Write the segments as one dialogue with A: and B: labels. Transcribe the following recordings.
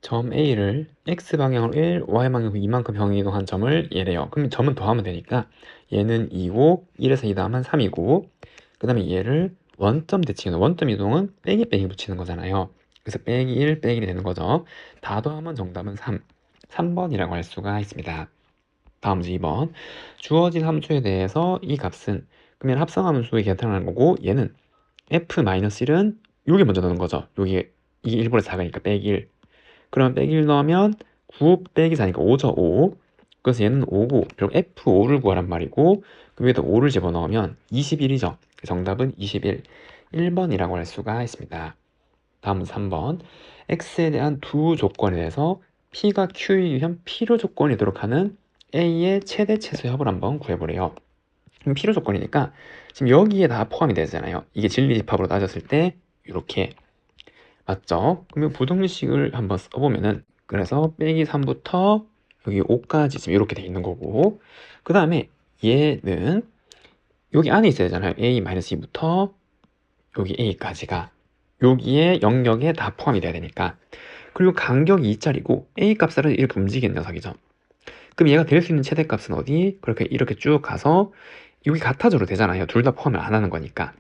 A: 점 A를 X방향으로 1, Y방향으로 이만큼 평행 이동한 점을 얘래요. 그럼 점은 더하면 되니까 얘는 2고 1에서 2 더하면 3이고 그 다음에 얘를 원점 대칭은 원점 이동은 빼기 붙이는 거잖아요. 그래서 빼기 1, 빼기 1이 되는 거죠. 다 더하면 정답은 3번이라고 할 수가 있습니다. 다음 문제 2번. 주어진 함수에 대해서 이 값은 그러면 합성함수의 계산하는 거고 얘는 F-1은 요게 먼저 넣는 거죠. 요게 이게 1보다 작으니까 빼기 1. 그러면 빼기 1 넣으면 9 빼기 4니까 5죠. 5. 그래서 얘는 5고 그리고 F5를 구하란 말이고 그 위에다 5를 집어넣으면 21이죠. 정답은 21. 1번이라고 할 수가 있습니다. 다음은 3번. X에 대한 두 조건에 대해서 P가 Q에 의한 필요 조건이 되도록 하는 A의 최대 최소 합을 한번 구해보래요. 그럼 필요 조건이니까 지금 여기에 다 포함이 되잖아요. 이게 진리집합으로 따졌을 때 이렇게 맞죠? 그러면 부등식을 한번 써보면은 그래서 빼기 3부터 여기 5까지 지금 이렇게 돼 있는 거고 그 다음에 얘는 여기 안에 있어야 되잖아요. A-2부터 여기 A까지가 여기에 영역에 다 포함이 돼야 되니까 그리고 간격이 2짜리고 A 값으로 이렇게 움직이는 녀석이죠. 그럼 얘가 될 수 있는 최대값은 어디? 그렇게 이렇게 쭉 가서 여기 같아져도 되잖아요. 둘 다 포함을 안 하는 거니까.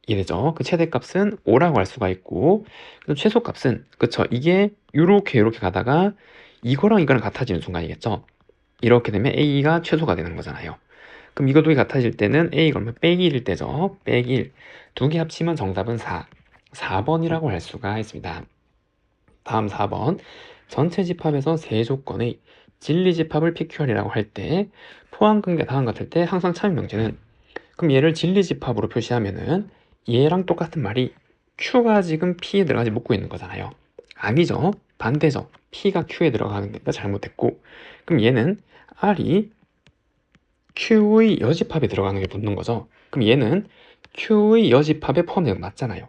A: 이해되죠? 그 최대값은 5라고 할 수가 있고 그럼 최소값은 그쵸 이게 요렇게 가다가 이거랑 이거랑 같아지는 순간이겠죠. 이렇게 되면 A가 최소가 되는 거잖아요. 그럼 이거 두 개 같아질 때는 A 그러면 빼기 1일 때죠. 빼기 1. 두 개 합치면 정답은 4. 4번이라고 할 수가 있습니다. 다음 4번. 전체 집합에서 세 조건의 진리 집합을 PQR이라고 할 때 포함 관계가 다음 같을 때 항상 참여 명제는 그럼 얘를 진리 집합으로 표시하면은 얘랑 똑같은 말이 Q가 지금 P에 들어가지 묻고 있는 거잖아요. 아니죠. 반대죠. P가 Q에 들어가는 게 잘못됐고 그럼 얘는 R이 Q의 여집합에 들어가는 게 붙는 거죠. 그럼 얘는 Q의 여집합에 포함되는 거 맞잖아요.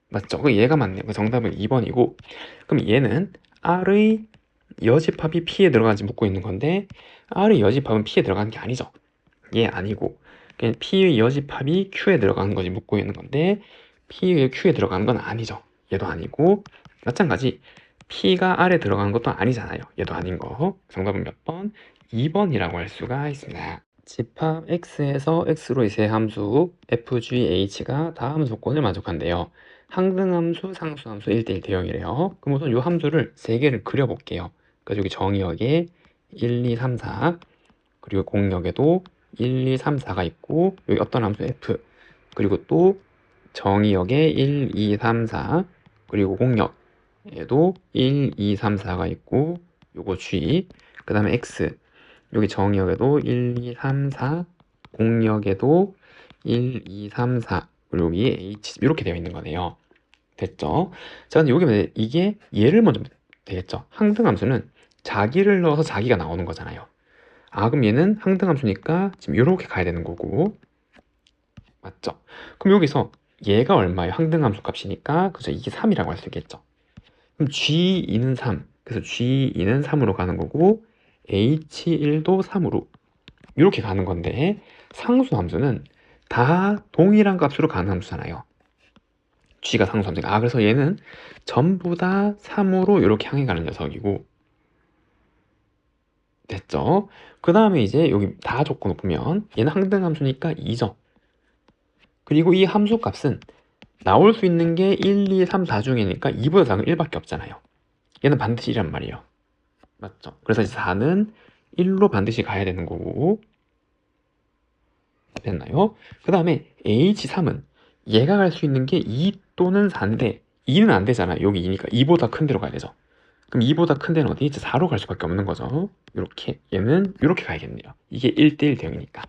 A: 맞죠? 그 얘가 맞네요. 그 정답은 2번이고 그럼 얘는 R의 여집합이 P에 들어가는지 묻고 있는 건데 R의 여집합은 P에 들어가는 게 아니죠. 얘 아니고 그냥 P의 여집합이 Q에 들어가는 거지 묻고 있는 건데 P의 Q에 들어가는 건 아니죠. 얘도 아니고 마찬가지 P가 R에 들어가는 것도 아니잖아요. 얘도 아닌 거. 정답은 몇 번? 2번이라고 할 수가 있습니다. 집합 X에서 X로의 세 함수 FGH가 다음 조건을 만족한대요. 항등함수, 상수함수 1대1 대형이래요. 그럼 우선 이 함수를 세 개를 그려볼게요. 그래서 여기 정의역에 1, 2, 3, 4 그리고 공역에도 1, 2, 3, 4가 있고 여기 어떤 함수 F 그리고 또 정의역에 1, 2, 3, 4 그리고 공역에도 1, 2, 3, 4가 있고 요거 G 그 다음에 X 여기 정의역에도 1, 2, 3, 4 공역에도 1, 2, 3, 4 그리고 여기 H 이렇게 되어 있는 거네요. 됐죠? 자, 근데 여기 이게 얘를 먼저 되겠죠? 항등함수는 자기를 넣어서 자기가 나오는 거잖아요. 아, 그럼 얘는 항등함수니까 지금 이렇게 가야 되는 거고 맞죠? 그럼 여기서 얘가 얼마예요? 항등함수 값이니까 그죠? 이게 3이라고 할 수 있겠죠? 그럼 G2는 3 그래서 G2는 3으로 가는 거고 H1도 3으로 이렇게 가는 건데 상수함수는 다 동일한 값으로 가는 함수잖아요. G가 상수함수니까 아 그래서 얘는 전부 다 3으로 이렇게 향해 가는 녀석이고 됐죠? 그 다음에 이제 여기 다 조건 보면 얘는 항등함수니까 2죠. 그리고 이 함수 값은 나올 수 있는 게 1, 2, 3, 4 중이니까 2보다 작은 1밖에 없잖아요. 얘는 반드시 1란 말이에요. 맞죠? 그래서 이제 4는 1로 반드시 가야 되는 거고 됐나요? 그 다음에 H3은 얘가 갈 수 있는 게 2 또는 4인데 2는 안 되잖아요. 여기 2니까 2보다 큰 데로 가야 되죠. 그럼 2보다 큰 데는 어디? 이제 4로 갈 수밖에 없는 거죠. 이렇게 얘는 이렇게 가야겠네요. 이게 1대1 대응이니까.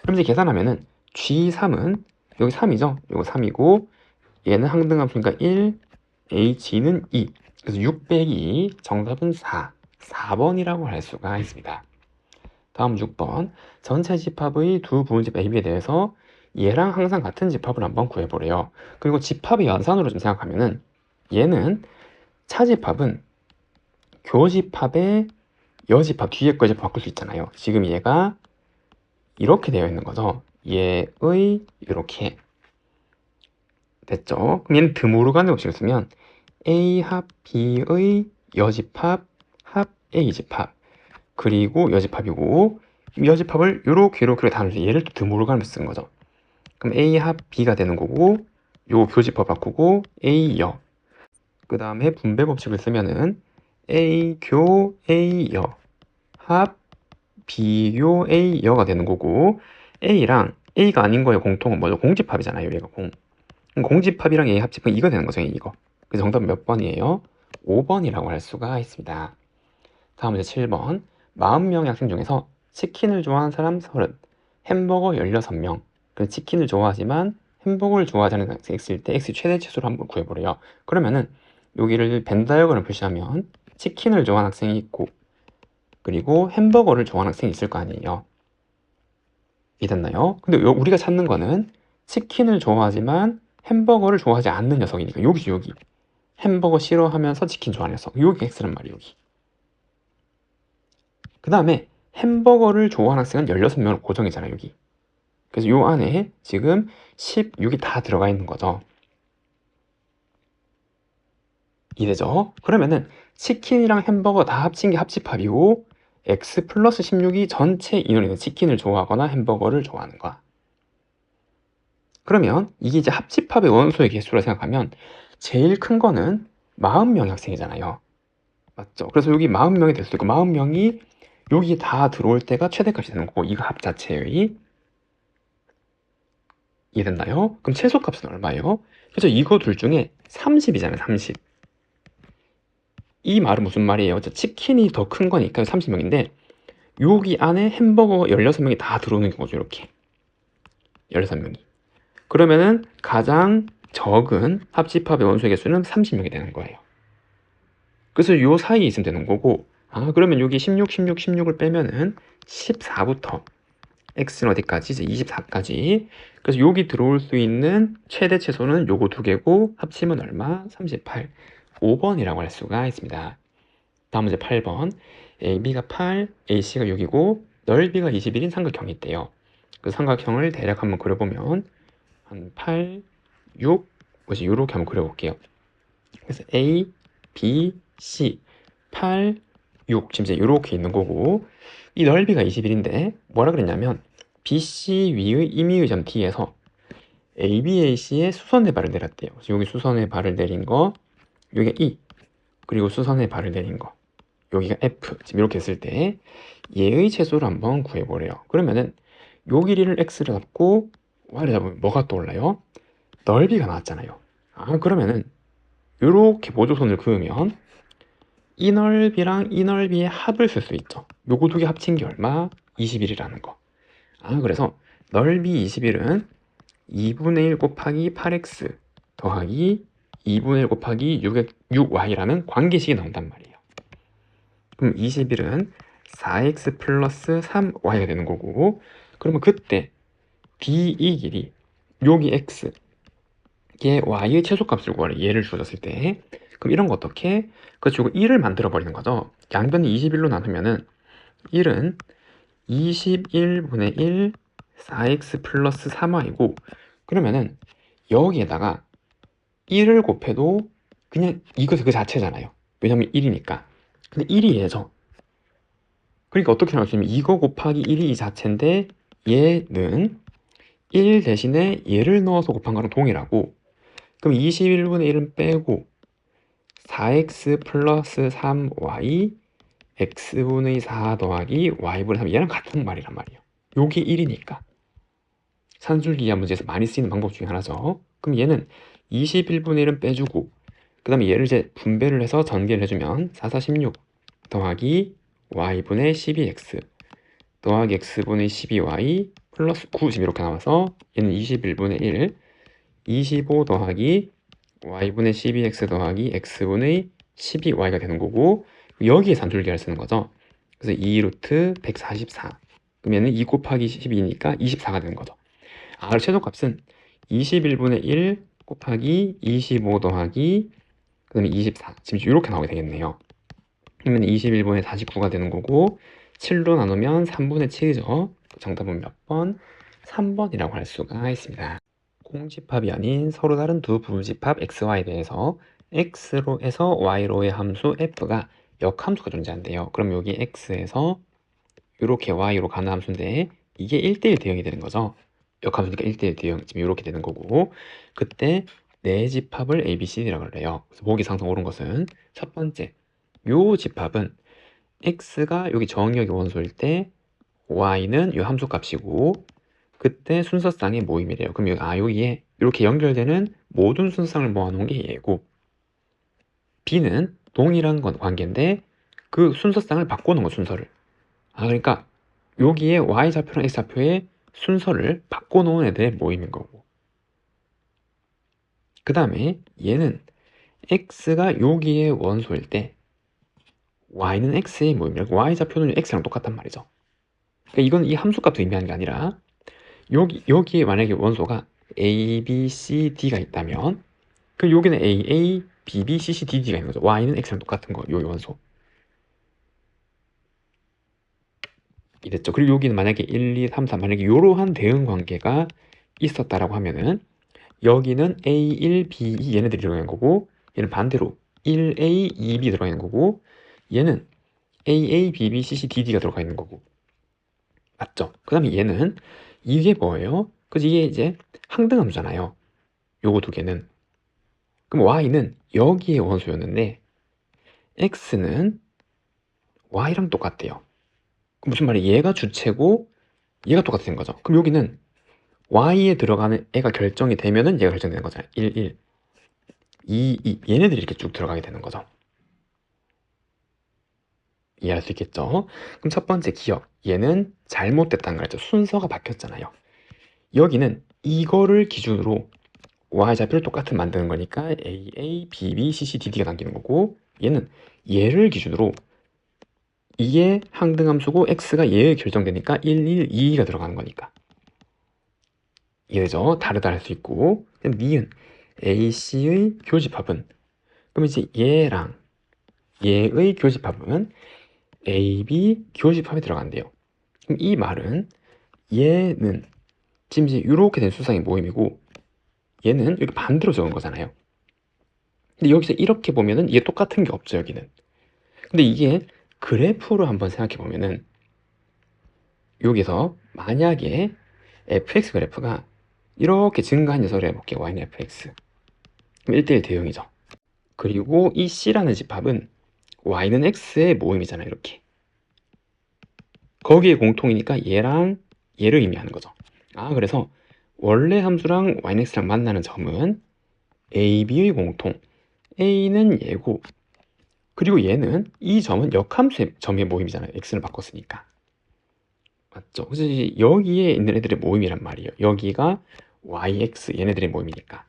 A: 그럼 이제 계산하면은 G3은 여기 3이죠. 이거 3이고 얘는 항등함수니까 1, H는 2. 그래서 6 빼기 2 정답은 4. 4번이라고 할 수가 있습니다. 다음 6번. 전체 집합의 두 부분집 AB에 대해서 얘랑 항상 같은 집합을 한번 구해보래요. 그리고 집합의 연산으로 좀 생각하면은 얘는 차집합은 교집합의 여집합 뒤에 거집 바꿀 수 있잖아요. 지금 얘가 이렇게 되어 있는 거죠. 얘의 이렇게 됐죠. 그럼 얘는 드모르간의 법칙을 쓰면 A 합 B의 여집합 합 A 집합 그리고 여집합이고 여집합을 요렇게 나누면서 얘를 또 드물어 가면서 쓰는 거죠. 그럼 A 합 B가 되는 거고 요 교집합 바꾸고 A 여 그 다음에 분배 법칙을 쓰면은 A 교 A 여 합 B교 A 여가 되는 거고 A랑 A가 아닌 거의 공통은 뭐죠? 공집합이잖아요. 얘가 공집합이랑 A 합집은 이거 되는 거죠. 이거. 그래서 정답은 몇 번이에요? 5번이라고 할 수가 있습니다. 다음 문제 7번 40명의 학생 중에서 치킨을 좋아하는 사람 30, 햄버거 16명. 그 치킨을 좋아하지만 햄버거를 좋아하지 않는 학생이 있을 때 X 최대 치수를 한번 구해보래요. 그러면은 여기를 벤 다이어그램을 표시하면 치킨을 좋아하는 학생이 있고 그리고 햄버거를 좋아하는 학생이 있을 거 아니에요. 이해됐나요? 근데 우리가 찾는 거는 치킨을 좋아하지만 햄버거를 좋아하지 않는 녀석이니까 여기죠. 여기 햄버거 싫어하면서 치킨 좋아하는 녀석 여기 X란 말이에요. 여기 그 다음에 햄버거를 좋아하는 학생은 16명으로 고정이잖아요. 여기 그래서 요 안에 지금 16이 다 들어가 있는 거죠. 이래죠. 그러면은 치킨이랑 햄버거 다 합친 게 합집합이고 X 플러스 16이 전체 인원이 치킨을 좋아하거나 햄버거를 좋아하는 거야. 그러면 이게 이제 합집합의 원소의 개수라 생각하면 제일 큰 거는 40명의 학생이잖아요. 맞죠? 그래서 여기 40명이 될 수도 있고 40명이 여기 다 들어올 때가 최대값이 되는 거고 이거 합 자체의 이해됐나요? 그럼 최소값은 얼마예요? 그래서 이거 둘 중에 30이잖아요. 30. 이 말은 무슨 말이에요? 치킨이 더 큰 거니까 30명인데 여기 안에 햄버거 16명이 다 들어오는 거죠. 이렇게 16명이. 그러면은 가장 적은 합집합의 원소의 개수는 30명이 되는 거예요. 그래서 요 사이에 있으면 되는 거고 그러면 여기 16, 16, 16을 빼면은 14부터 x는 어디까지? 이제 24까지. 그래서 여기 들어올 수 있는 최대 최소는 요거 두 개고 합치면 얼마? 38. 5번이라고 할 수가 있습니다. 다음 문제 8번. AB가 8, AC가 6이고 넓이가 21인 삼각형이 있대요. 그 삼각형을 대략 한번 그려보면 한 8, 6, 뭐지? 요렇게 한번 그려볼게요. 그래서 A, B, C 8, 6 지금 이제 이렇게 있는 거고 이 넓이가 21인데 뭐라 그랬냐면 BC 위의 임의의 점 D에서 ABAC의 수선의 발을 내렸대요. 그래서 여기 수선의 발을 내린 거 여기가 E 그리고 수선의 발을 내린 거 여기가 F 지금 이렇게 했을 때 얘의 최소를 한번 구해보래요. 그러면은 요 길이를 X를 잡고 Y를 잡으면 뭐가 떠올라요? 넓이가 나왔잖아요. 그러면은 이렇게 보조선을 그으면 이 넓이랑 이 넓이의 합을 쓸 수 있죠. 요거 두 개 합친 게 얼마? 21이라는 거. 그래서 넓이 21은 2분의 1 곱하기 8x 더하기 2분의 1 곱하기 6y라는 관계식이 나온단 말이에요. 그럼 21은 4x 플러스 3y가 되는 거고 그러면 그때 b이 길이 여기 x 얘 y의 최소값을 구하래. 얘를 주어졌을 때 그럼 이런 거 어떻게? 그래서 1을 만들어 버리는 거죠. 양변이 21로 나누면은 1은 21분의 1 4x 플러스 3y고 그러면은 여기에다가 1을 곱해도 그냥 이거 그 자체잖아요. 왜냐면 1이니까. 근데 1이 얘죠. 그러니까 어떻게 나올 수 있냐면 이거 곱하기 1이 이 자체인데 얘는 1 대신에 얘를 넣어서 곱한 거랑 동일하고 그럼 21분의 1은 빼고 4x 플러스 3y x분의 4 더하기 y분의 3 얘랑 같은 말이란 말이에요. 요게 1이니까 산술기하 문제에서 많이 쓰이는 방법 중에 하나죠. 그럼 얘는 21분의 1은 빼주고 그 다음에 얘를 이제 분배를 해서 전개를 해주면 4, 4, 16 더하기 y분의 12x 더하기 x분의 12y 플러스 9 지금 이렇게 나와서 얘는 21분의 1 25 더하기 y분의 12x 더하기 x분의 12y가 되는 거고 여기에 산술기를 쓰는 거죠. 그래서 2루트 144 그러면 2 곱하기 12니까 24가 되는 거죠. 그래서 최소값은 21분의 1 곱하기 25 더하기 그 다음에 24 지금 이렇게 나오게 되겠네요. 그러면 21분의 49가 되는 거고 7로 나누면 3분의 7이죠. 정답은 몇 번? 3번이라고 할 수가 있습니다. 공집합이 아닌 서로 다른 두 부집합 XY에 대해서 x로에서 y로의 함수 f가 역함수가 존재한대요. 그럼 여기 x에서 이렇게 y로 가는 함수인데 이게 1대1 대응이 되는 거죠. 역함수니까 1대1 대응, 지금 이렇게 되는 거고, 그때 네 집합을 A, B, C, D라고 그래요. 그래서 보기 상승 옳은 것은 첫 번째, 요 집합은 x가 여기 정의역의 원소일 때 y는 요 함수 값이고, 그때 순서쌍의 모임이래요. 그럼 여기에 이렇게 연결되는 모든 순서쌍을 모아놓은 게 얘고, B는 동일한 관계인데 그 순서쌍을 바꿔놓은 거, 순서를. 그러니까 여기에 y좌표랑 x좌표의 순서를 바꿔놓은 애들의 모임인 거고, 그 다음에 얘는 x가 여기에 원소일 때 y는 x의 모임이라고, y좌표는 x랑 똑같단 말이죠. 그러니까 이건 이 함수값도 의미하는 게 아니라 여기에 만약에 원소가 a, b, c, d가 있다면 그럼 여기는 a, a, b, b, c, c, d, d가 있는 거죠. y는 x랑 똑같은 거, 요 원소. 이랬죠. 그리고 여기는 만약에 1, 2, 3, 4 만약에 이러한 대응 관계가 있었다라고 하면은 여기는 A1, B2 얘네들이 들어가는 거고, 얘는 반대로 1A, 2B 들어가 있는 거고, 얘는 AA, BB, CC, DD가 들어가 있는 거고. 맞죠? 그 다음에 얘는 이게 뭐예요? 그래서 이게 이제 항등함수잖아요. 요거 두 개는. 그럼 Y는 여기에 원소였는데 X는 Y랑 똑같대요. 그럼 무슨 말이에요? 얘가 주체고 얘가 똑같은 거죠. 그럼 여기는 Y에 들어가는 애가 결정이 되면은 얘가 결정되는 거잖아요. 1, 1, 2, 2 얘네들이 이렇게 쭉 들어가게 되는 거죠. 이해할 수 있겠죠? 그럼 첫 번째 기억, 얘는 잘못됐다는 거죠. 순서가 바뀌었잖아요. 여기는 이거를 기준으로 y좌표를 똑같은 만드는 거니까 AA, BB, CC, DD가 남기는 거고, 얘는 얘를 기준으로 이게 항등함수고 x가 얘에 결정되니까 1, 1, 2가 들어가는 거니까. 이해되죠? 다르다 할 수 있고. 니은 AC의 교집합은, 그럼 이제 얘랑 얘의 교집합은 AB 교집합에 들어간대요. 그럼 이 말은 얘는 지금 이제 이렇게 된 수상의 모임이고 얘는 이렇게 반대로 적은 거잖아요. 근데 여기서 이렇게 보면은 이게 똑같은 게 없죠, 여기는. 근데 이게 그래프로 한번 생각해 보면은 여기서 만약에 fx 그래프가 이렇게 증가한 녀석을 해볼게요. y는 fx. 그럼 1대1 대응이죠. 그리고 이 c라는 집합은 y는 x의 모임이잖아요, 이렇게. 거기에 공통이니까 얘랑 얘를 의미하는 거죠. 그래서 원래 함수랑 y는 x랑 만나는 점은 a, b의 공통, a는 얘고, 그리고 얘는 이 점은 역함수의 점의 모임이잖아요. x를 바꿨으니까. 맞죠? 그래서 여기에 있는 애들의 모임이란 말이에요. 여기가 yx 얘네들의 모임이니까.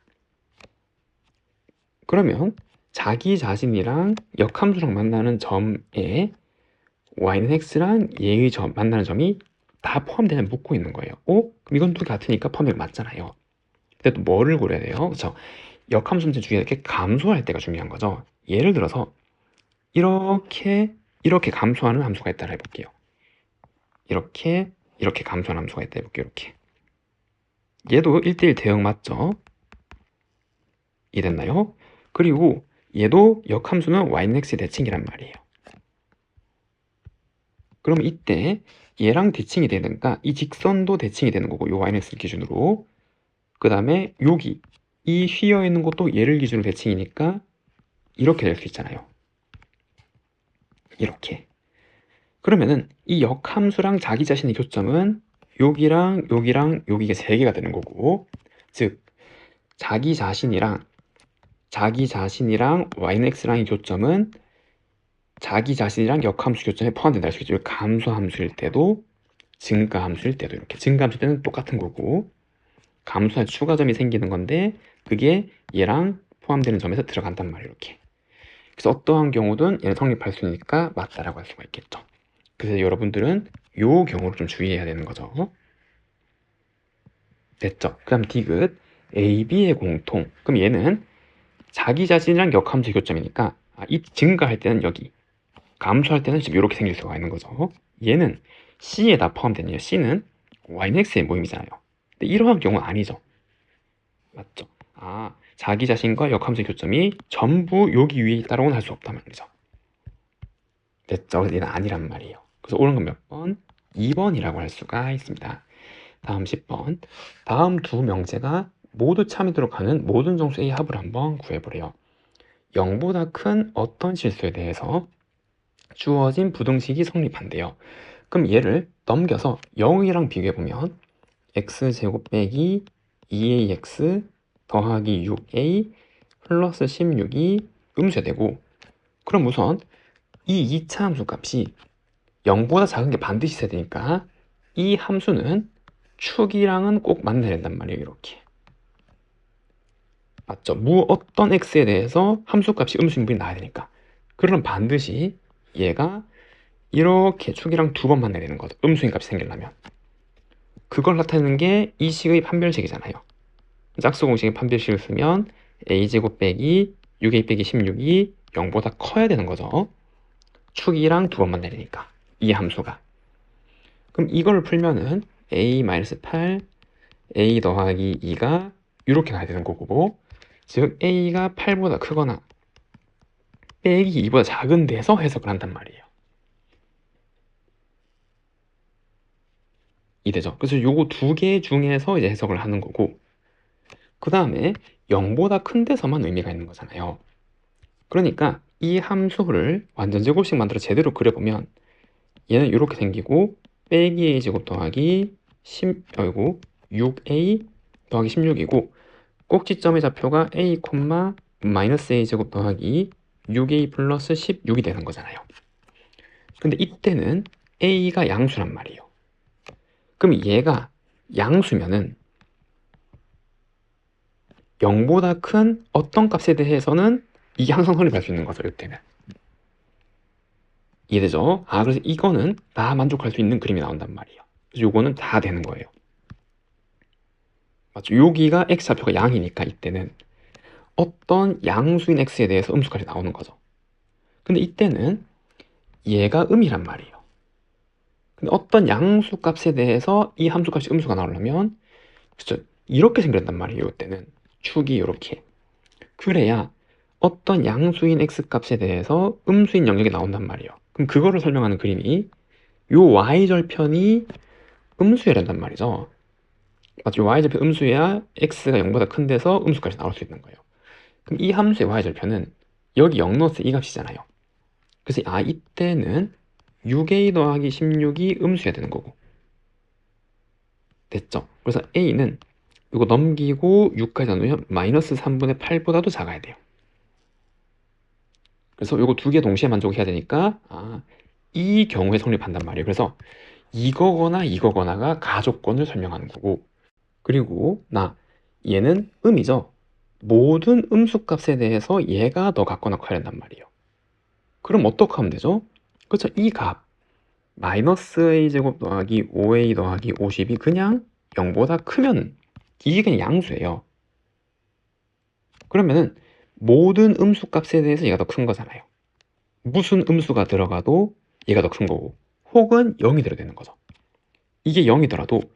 A: 그러면 자기 자신이랑 역함수랑 만나는 점에 y는 x랑 얘의 만나는 점이 다 포함되는 묻고 있는 거예요. 그럼 이건 두 개 같으니까 포함이 맞잖아요. 근데 또 뭐를 고려해야 돼요? 그렇죠? 역함수 문제 중에 이렇게 감소할 때가 중요한 거죠. 예를 들어서 이렇게 감소하는 함수가 있다라 해볼게요. 이렇게 감소하는 함수가 있다 해볼게요. 이렇게. 얘도 1대1 대응 맞죠? 이해됐나요? 그리고 얘도 역함수는 y는 x의 대칭이란 말이에요. 그러면 이때 얘랑 대칭이 되니까 이 직선도 대칭이 되는 거고, 요 y는 x 기준으로. 그 다음에 여기 이 휘어 있는 것도 얘를 기준으로 대칭이니까 이렇게 될 수 있잖아요. 이렇게. 그러면은 이 역함수랑 자기 자신의 교점은 여기랑 여기랑 여기가 3개가 되는 거고, 즉 자기 자신이랑 y는 x랑의 교점은 자기 자신이랑 역함수 교점에 포함된다 할 수 있죠. 감소함수일 때도 증가함수일 때도 이렇게. 증가함수일 때는 똑같은 거고, 감소한 추가점이 생기는 건데 그게 얘랑 포함되는 점에서 들어간단 말이에요. 이렇게. 그래서 어떠한 경우든 얘는 성립할 수 있으니까 맞다라고 할 수가 있겠죠. 그래서 여러분들은 요 경우를 좀 주의해야 되는 거죠. 됐죠? 그 다음 디귿 A, B의 공통. 그럼 얘는 자기 자신이랑 역함수 교점이니까 이 증가할 때는 여기, 감소할 때는 지금 이렇게 생길 수가 있는 거죠. 얘는 C에 다 포함되네요. C는 y는 x의 모임이잖아요. 근데 이러한 경우는 아니죠. 맞죠? 자기 자신과 역함수의 교점이 전부 여기 위에 있다라고는 할 수 없단 말이죠. 됐죠? 그래서 얘는 아니란 말이에요. 그래서 옳은 건 몇 번? 2번이라고 할 수가 있습니다. 다음 10번. 다음 두 명제가 모두 참이도록 하는 모든 정수 A의 합을 한번 구해보래요. 0보다 큰 어떤 실수에 대해서 주어진 부등식이 성립한대요. 그럼 얘를 넘겨서 0이랑 비교해보면 x제곱 빼기 2ax 더하기 6a 플러스 16이 음수가 되고, 그럼 우선 이 2차 함수 값이 0보다 작은 게 반드시 있어야 되니까 이 함수는 축이랑은 꼭 만나야 된단 말이에요. 이렇게 맞죠? 어떤 x에 대해서 함수값이 음수인분이 나와야 되니까. 그러면 반드시 얘가 이렇게 축이랑 두 번 만나야 되는 거죠. 음수인 값이 생기려면. 그걸 나타내는 게 이 식의 판별식이잖아요. 짝수 공식의 판별식을 쓰면 a제곱 빼기 6a 빼기 16이 0보다 커야 되는 거죠. 축이랑 두 번 만나야 되니까. 이 함수가. 그럼 이걸 풀면은 a-8 a 더하기 2가 이렇게 가야 되는 거고, 즉 a가 8보다 크거나 빼기 2보다 작은 데서 해석을 한단 말이에요. 이되죠. 그래서 요거 두 개 중에서 이제 해석을 하는 거고, 그 다음에 0보다 큰 데서만 의미가 있는 거잖아요. 그러니까 이 함수를 완전 제곱식 만들어 제대로 그려보면 얘는 이렇게 생기고 빼기 a 제곱 더하기 6a 더하기 16이고, 꼭지점의 좌표가 a, 마이너스 a 제곱 더하기 6a 플러스 16이 되는 거잖아요. 근데 이때는 a가 양수란 말이에요. 그럼 얘가 양수면은 0보다 큰 어떤 값에 대해서는 이게 항상 성립할 수 있는 거죠. 이때는. 이해되죠? 그래서 이거는 다 만족할 수 있는 그림이 나온단 말이에요. 그래서 요거는 다 되는 거예요. 맞죠? 여기가 x좌표가 양이니까 이때는 어떤 양수인 x에 대해서 음수까지 나오는 거죠. 근데 이때는 얘가 음이란 말이에요. 근데 어떤 양수 값에 대해서 이 함수 값이 음수가 나오려면 그렇죠? 이렇게 생겼단 말이에요. 이때는 축이 이렇게. 그래야 어떤 양수인 x 값에 대해서 음수인 영역이 나온단 말이에요. 그럼 그거를 설명하는 그림이 요 y절편이 음수여야 된단 말이죠. 맞죠? y절편 음수여야 x가 0보다 큰 데서 음수까지 나올 수 있는 거예요. 그럼 이 함수의 y절편은 여기 0 넣었을 이 값이잖아요. 그래서 이때는 6a 더하기 16이 음수여야 되는 거고. 됐죠? 그래서 a는 이거 넘기고 6까지 나누면 마이너스 3분의 8보다도 작아야 돼요. 그래서 이거 두 개 동시에 만족해야 되니까 이 경우에 성립한단 말이에요. 그래서 이거거나 이거거나가 가족권을 설명하는 거고, 그리고 얘는 음이죠. 모든 음수값에 대해서 얘가 더 같거나 커야 된단 말이에요. 그럼 어떻게 하면 되죠? 그렇죠. 이 값 마이너스 a제곱 더하기 5a 더하기 50이 그냥 0보다 크면 이게 그냥 양수예요. 그러면은 모든 음수값에 대해서 얘가 더 큰 거잖아요. 무슨 음수가 들어가도 얘가 더 큰 거고, 혹은 0이 들어야 되는 거죠. 이게 0이더라도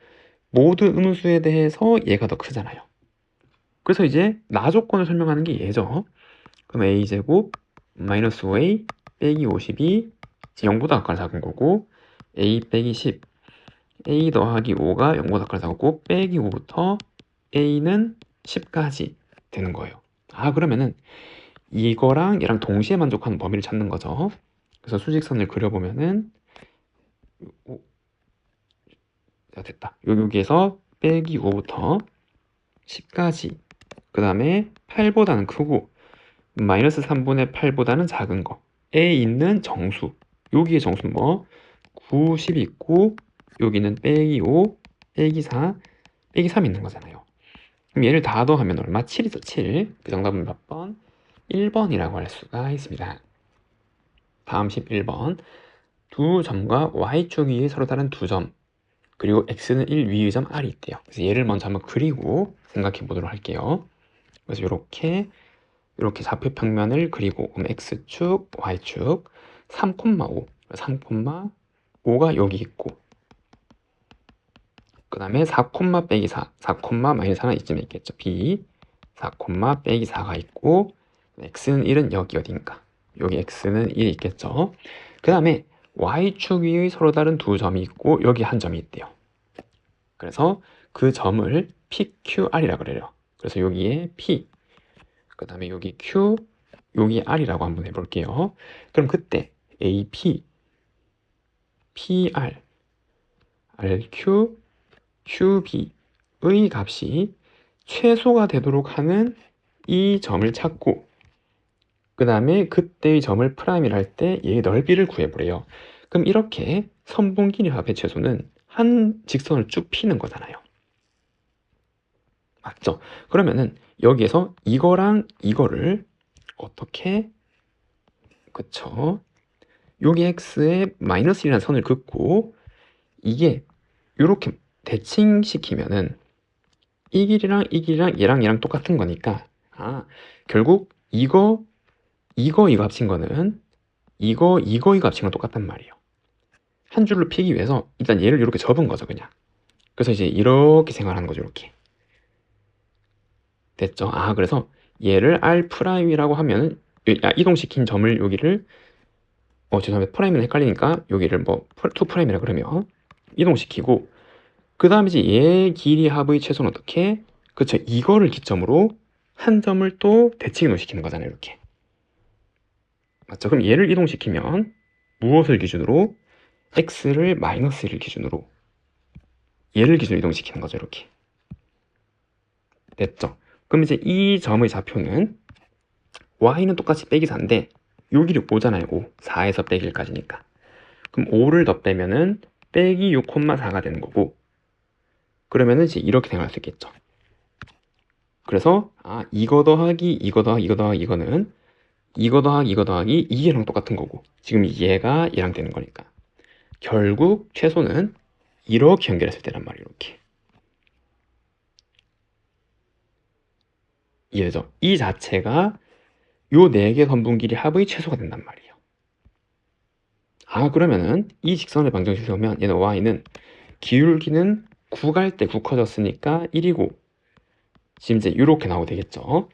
A: 모든 음수에 대해서 얘가 더 크잖아요. 그래서 이제 나조건을 설명하는 게 얘죠. 그럼 a제곱 마이너스 5a 빼기 50이 0보다 아까 작은 거고, a 빼기 10 a 더하기 5가 0보다 아까 작고 빼기 5부터 a는 10까지 되는 거예요. 그러면은 이거랑 얘랑 동시에 만족하는 범위를 찾는 거죠. 그래서 수직선을 그려보면은 자, 됐다. 여기에서 빼기 5부터 10까지, 그 다음에 8보다는 크고 마이너스 3분의 8보다는 작은 거에 있는 정수, 여기에 정수는 9, 10 있고 여기는 빼기 5, 빼기 4, 빼기 3 있는 거잖아요. 그럼 얘를 다 더하면 얼마? 7이죠. 7. 그 정답은 몇 번? 1번이라고 할 수가 있습니다. 다음 11번. 두 점과 y축 위에 서로 다른 두 점, 그리고 x는 1 위의 점 r이 있대요. 그래서 얘를 먼저 한번 그리고 생각해 보도록 할게요. 그래서 이렇게 좌표 평면을 그리고, 그럼 x축, y축 3,5, 3,5가 여기 있고, 그 다음에 4, 빼기 4, 4, 마이너스 4는 이쯤에 있겠죠. b 4, 빼기 4가 있고 x는 1은 여기 어딘가. 여기 x는 1이 있겠죠. 그 다음에 y축 위의 서로 다른 두 점이 있고 여기 한 점이 있대요. 그래서 그 점을 PQR이라 그래요. 그래서 여기에 P, 그 다음에 여기 Q, 여기 R이라고 한번 해볼게요. 그럼 그때 AP, PR, RQ, QB의 값이 최소가 되도록 하는 이 점을 찾고 그 다음에 그때의 점을 프라임이라 할 때 얘의 넓이를 구해보래요. 그럼 이렇게 선분 길이 합의 최소는 한 직선을 쭉 피는 거잖아요. 맞죠? 그러면은 여기에서 이거랑 이거를 어떻게, 그쵸? 여기 x에 마이너스 1이라는 선을 긋고 이게 이렇게 대칭시키면은 이 길이랑 이 길이랑 얘랑 똑같은 거니까 결국 이거 합친 거는 이거 합친 건 똑같단 말이에요. 한 줄로 피기 위해서 일단 얘를 이렇게 접은 거죠 그냥. 그래서 이제 이렇게 생각하는 거죠. 이렇게 됐죠. 그래서 얘를 R'이라고 하면은 이동시킨 점을 여기를 죄송합니다. 프라임은 헷갈리니까 여기를 뭐 2'이라 그러면 이동시키고 그 다음에 이제 얘 길이 합의 최소는 어떻게? 그쵸. 이거를 기점으로 한 점을 또 대칭 이동시키는 거잖아요. 이렇게. 맞죠? 그럼 얘를 이동시키면 무엇을 기준으로? x를 마이너스 1을 기준으로 얘를 기준으로 이동시키는 거죠. 이렇게. 됐죠? 그럼 이제 이 점의 좌표는 y는 똑같이 빼기 4인데 요 길이 5잖아요. 5. 4에서 빼기 1까지니까. 그럼 5를 더 빼면은 빼기 6,4가 되는 거고 그러면은 이제 이렇게 생각할 수 있겠죠. 그래서 이거 더하기 이거 더하기 이거 더하기 이거는 이거 더하기 이거 더하기 이게랑 똑같은 거고 지금 얘가 얘랑 되는 거니까 결국 최소는 이렇게 연결했을 때란 말이에요. 이렇게. 이해되죠? 이 자체가 요 4개 선분 길이 합의 최소가 된단 말이에요. 그러면은 이 직선을 방정식하면 얘는 y는 기울기는 9 갈 때 9 커졌으니까 1이고 지금 이제 이렇게 나오게 되겠죠.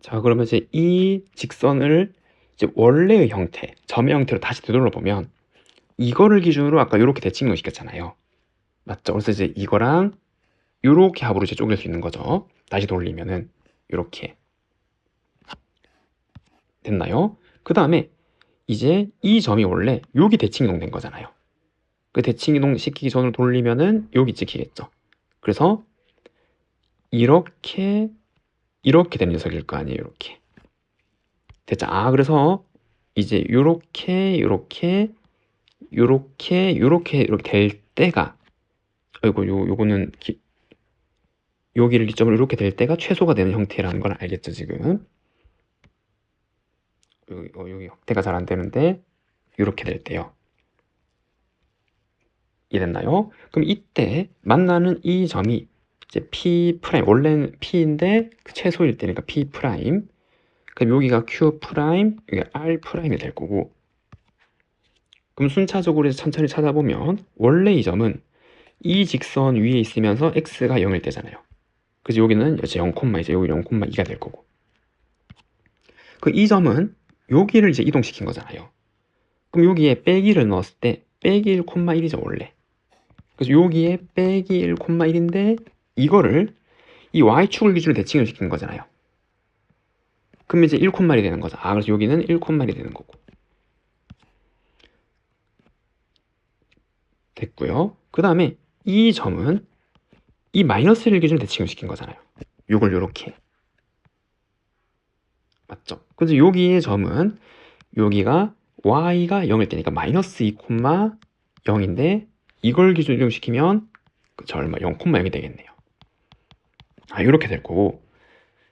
A: 자, 그러면 이제 이 직선을 이제 원래의 형태, 점의 형태로 다시 되돌려 보면 이거를 기준으로 아까 이렇게 대칭을 시켰잖아요. 맞죠? 그래서 이제 이거랑 이렇게 합으로 이제 쪼갤 수 있는 거죠. 다시 돌리면은 이렇게 됐나요? 그 다음에 이제 이 점이 원래 여기 대칭 이동된 거잖아요. 그 대칭 이동 시키기 전으로 돌리면은 여기 찍히겠죠. 그래서 이렇게 되는 녀석일 거 아니에요. 이렇게 됐죠. 그래서 이제 요렇게 될 때가 요거는 여기를 기점으로 이렇게 될 때가 최소가 되는 형태라는 걸 알겠죠 지금. 여기 확대가 잘 안 되는데 이렇게 될 때요. 이해됐나요? 그럼 이때 만나는 이 점이 이제 P 프라임, 원래는 P인데 그 최소일 때니까 P 프라임. 그럼 여기가 Q 프라임, 여기가 R 프라임이 될 거고. 그럼 순차적으로 천천히 찾아보면 원래 이 점은 이 직선 위에 있으면서 x가 0일 때잖아요. 그래서 여기는 이제 0, 이제 여기 0,2가 될 거고. 그 이 점은 여기를 이제 이동시킨 거잖아요. 그럼 여기에 빼기를 넣었을 때 빼기 1,1이죠 원래. 그래서 여기에 빼기 1,1인데 이거를 이 y축을 기준으로 대칭을 시킨 거잖아요. 그럼 이제 1,1이 되는 거죠. 그래서 여기는 1,1이 되는 거고. 됐고요. 그 다음에 이 점은 이 마이너스 1을 기준으로 대칭을 시킨 거잖아요. 이걸 요렇게. 맞죠? 그래서 여기의 점은 여기가 y가 0일 때니까 마이너스 2,0인데 이걸 기준으로 시키면 그쵸 얼마 0,0이 되겠네요. 이렇게 될 거고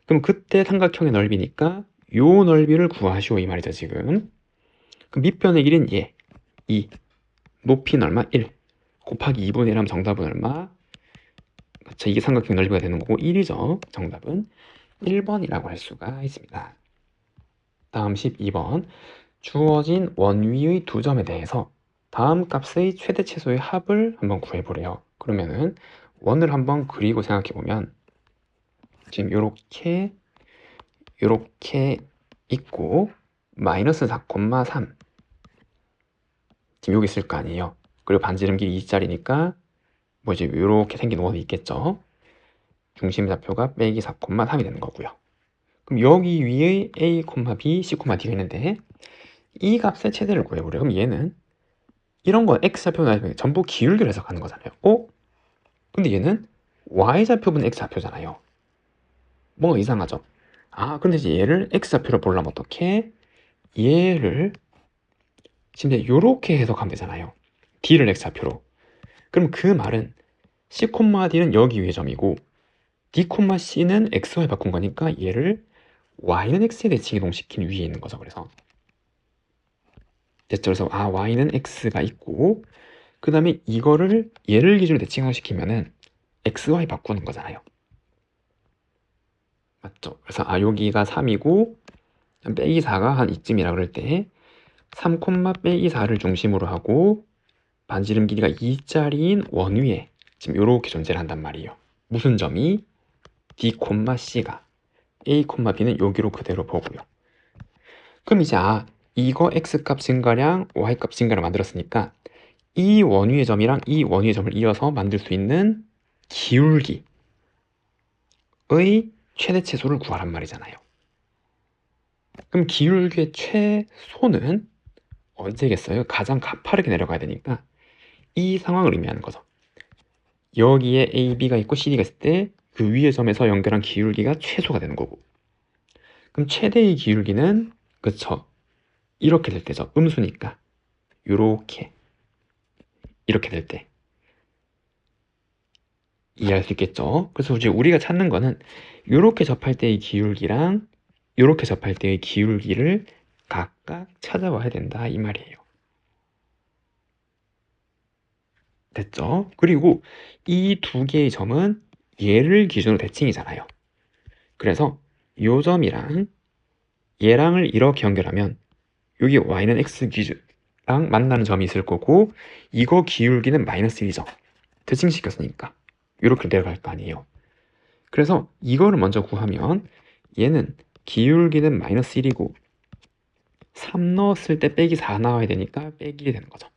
A: 그럼 그때 삼각형의 넓이니까 요 넓이를 구하시오 이 말이죠 지금. 그럼 밑변의 길이는 얘 2 높이는 얼마? 1 곱하기 2분의 1 하면 정답은 얼마? 그쵸 이게 삼각형 넓이가 되는 거고 1이죠. 정답은 1번이라고 할 수가 있습니다. 다음 12번 주어진 원위의 두 점에 대해서 다음 값의 최대 최소의 합을 한번 구해보래요. 그러면은 원을 한번 그리고 생각해보면 지금 요렇게 있고 마이너스 4,3 지금 여기 있을 거 아니에요. 그리고 반지름 길이 2짜리니까 뭐 이제 요렇게 생긴 원이 있겠죠. 중심 좌표가 빼기 4,3이 되는 거고요. 그럼 여기 위에 a, b, c, d가 있는데 이 값의 최대를 구해보래요. 그럼 얘는 이런 거 x좌표는 전부 기울기를 해석하는 거잖아요. 근데 얘는 y좌표분 x좌표잖아요. 뭔가 이상하죠? 근데 이제 얘를 x좌표로 보려면 어떻게? 얘를 지금 이렇게 해석하면 되잖아요. d를 x좌표로. 그럼 그 말은 c, d는 여기 위의 점이고 d, c는 xy 바꾼 거니까 얘를 y는 x에 대칭 이동시킨 위에 있는 거죠. 그래서 됐죠? 그래서 y는 x가 있고 그 다음에 이거를 얘를 기준으로 대칭시키면은 xy 바꾸는 거잖아요. 맞죠? 그래서 여기가 3이고 빼기 4가 한 이쯤이라 그럴 때 3, 빼기 4를 중심으로 하고 반지름 길이가 2짜리인 원 위에 지금 이렇게 존재를 한단 말이에요. 무슨 점이? D, C가 A, B는 여기로 그대로 보고요. 그럼 이제 이거 X값 증가량, Y값 증가량 만들었으니까 이 원위의 점이랑 이 원위의 점을 이어서 만들 수 있는 기울기의 최대치수를 구하란 말이잖아요. 그럼 기울기의 최소는 언제겠어요? 가장 가파르게 내려가야 되니까 이 상황을 의미하는 거죠. 여기에 A, B가 있고 CD가 있을 때 그 위의 점에서 연결한 기울기가 최소가 되는 거고 그럼 최대의 기울기는 그쵸 이렇게 될 때죠. 음수니까 이렇게 이렇게 될 때 이해할 수 있겠죠. 그래서 이제 우리가 찾는 거는 이렇게 접할 때의 기울기랑 이렇게 접할 때의 기울기를 각각 찾아와야 된다 이 말이에요. 됐죠? 그리고 이 두 개의 점은 얘를 기준으로 대칭이잖아요. 그래서 요 점이랑 얘랑을 이렇게 연결하면 여기 y는 x 기준랑 만나는 점이 있을 거고 이거 기울기는 마이너스 1이죠. 대칭시켰으니까 이렇게 내려갈 거 아니에요. 그래서 이거를 먼저 구하면 얘는 기울기는 마이너스 1이고 3 넣었을 때 빼기 4 나와야 되니까 빼기 1이 되는 거죠.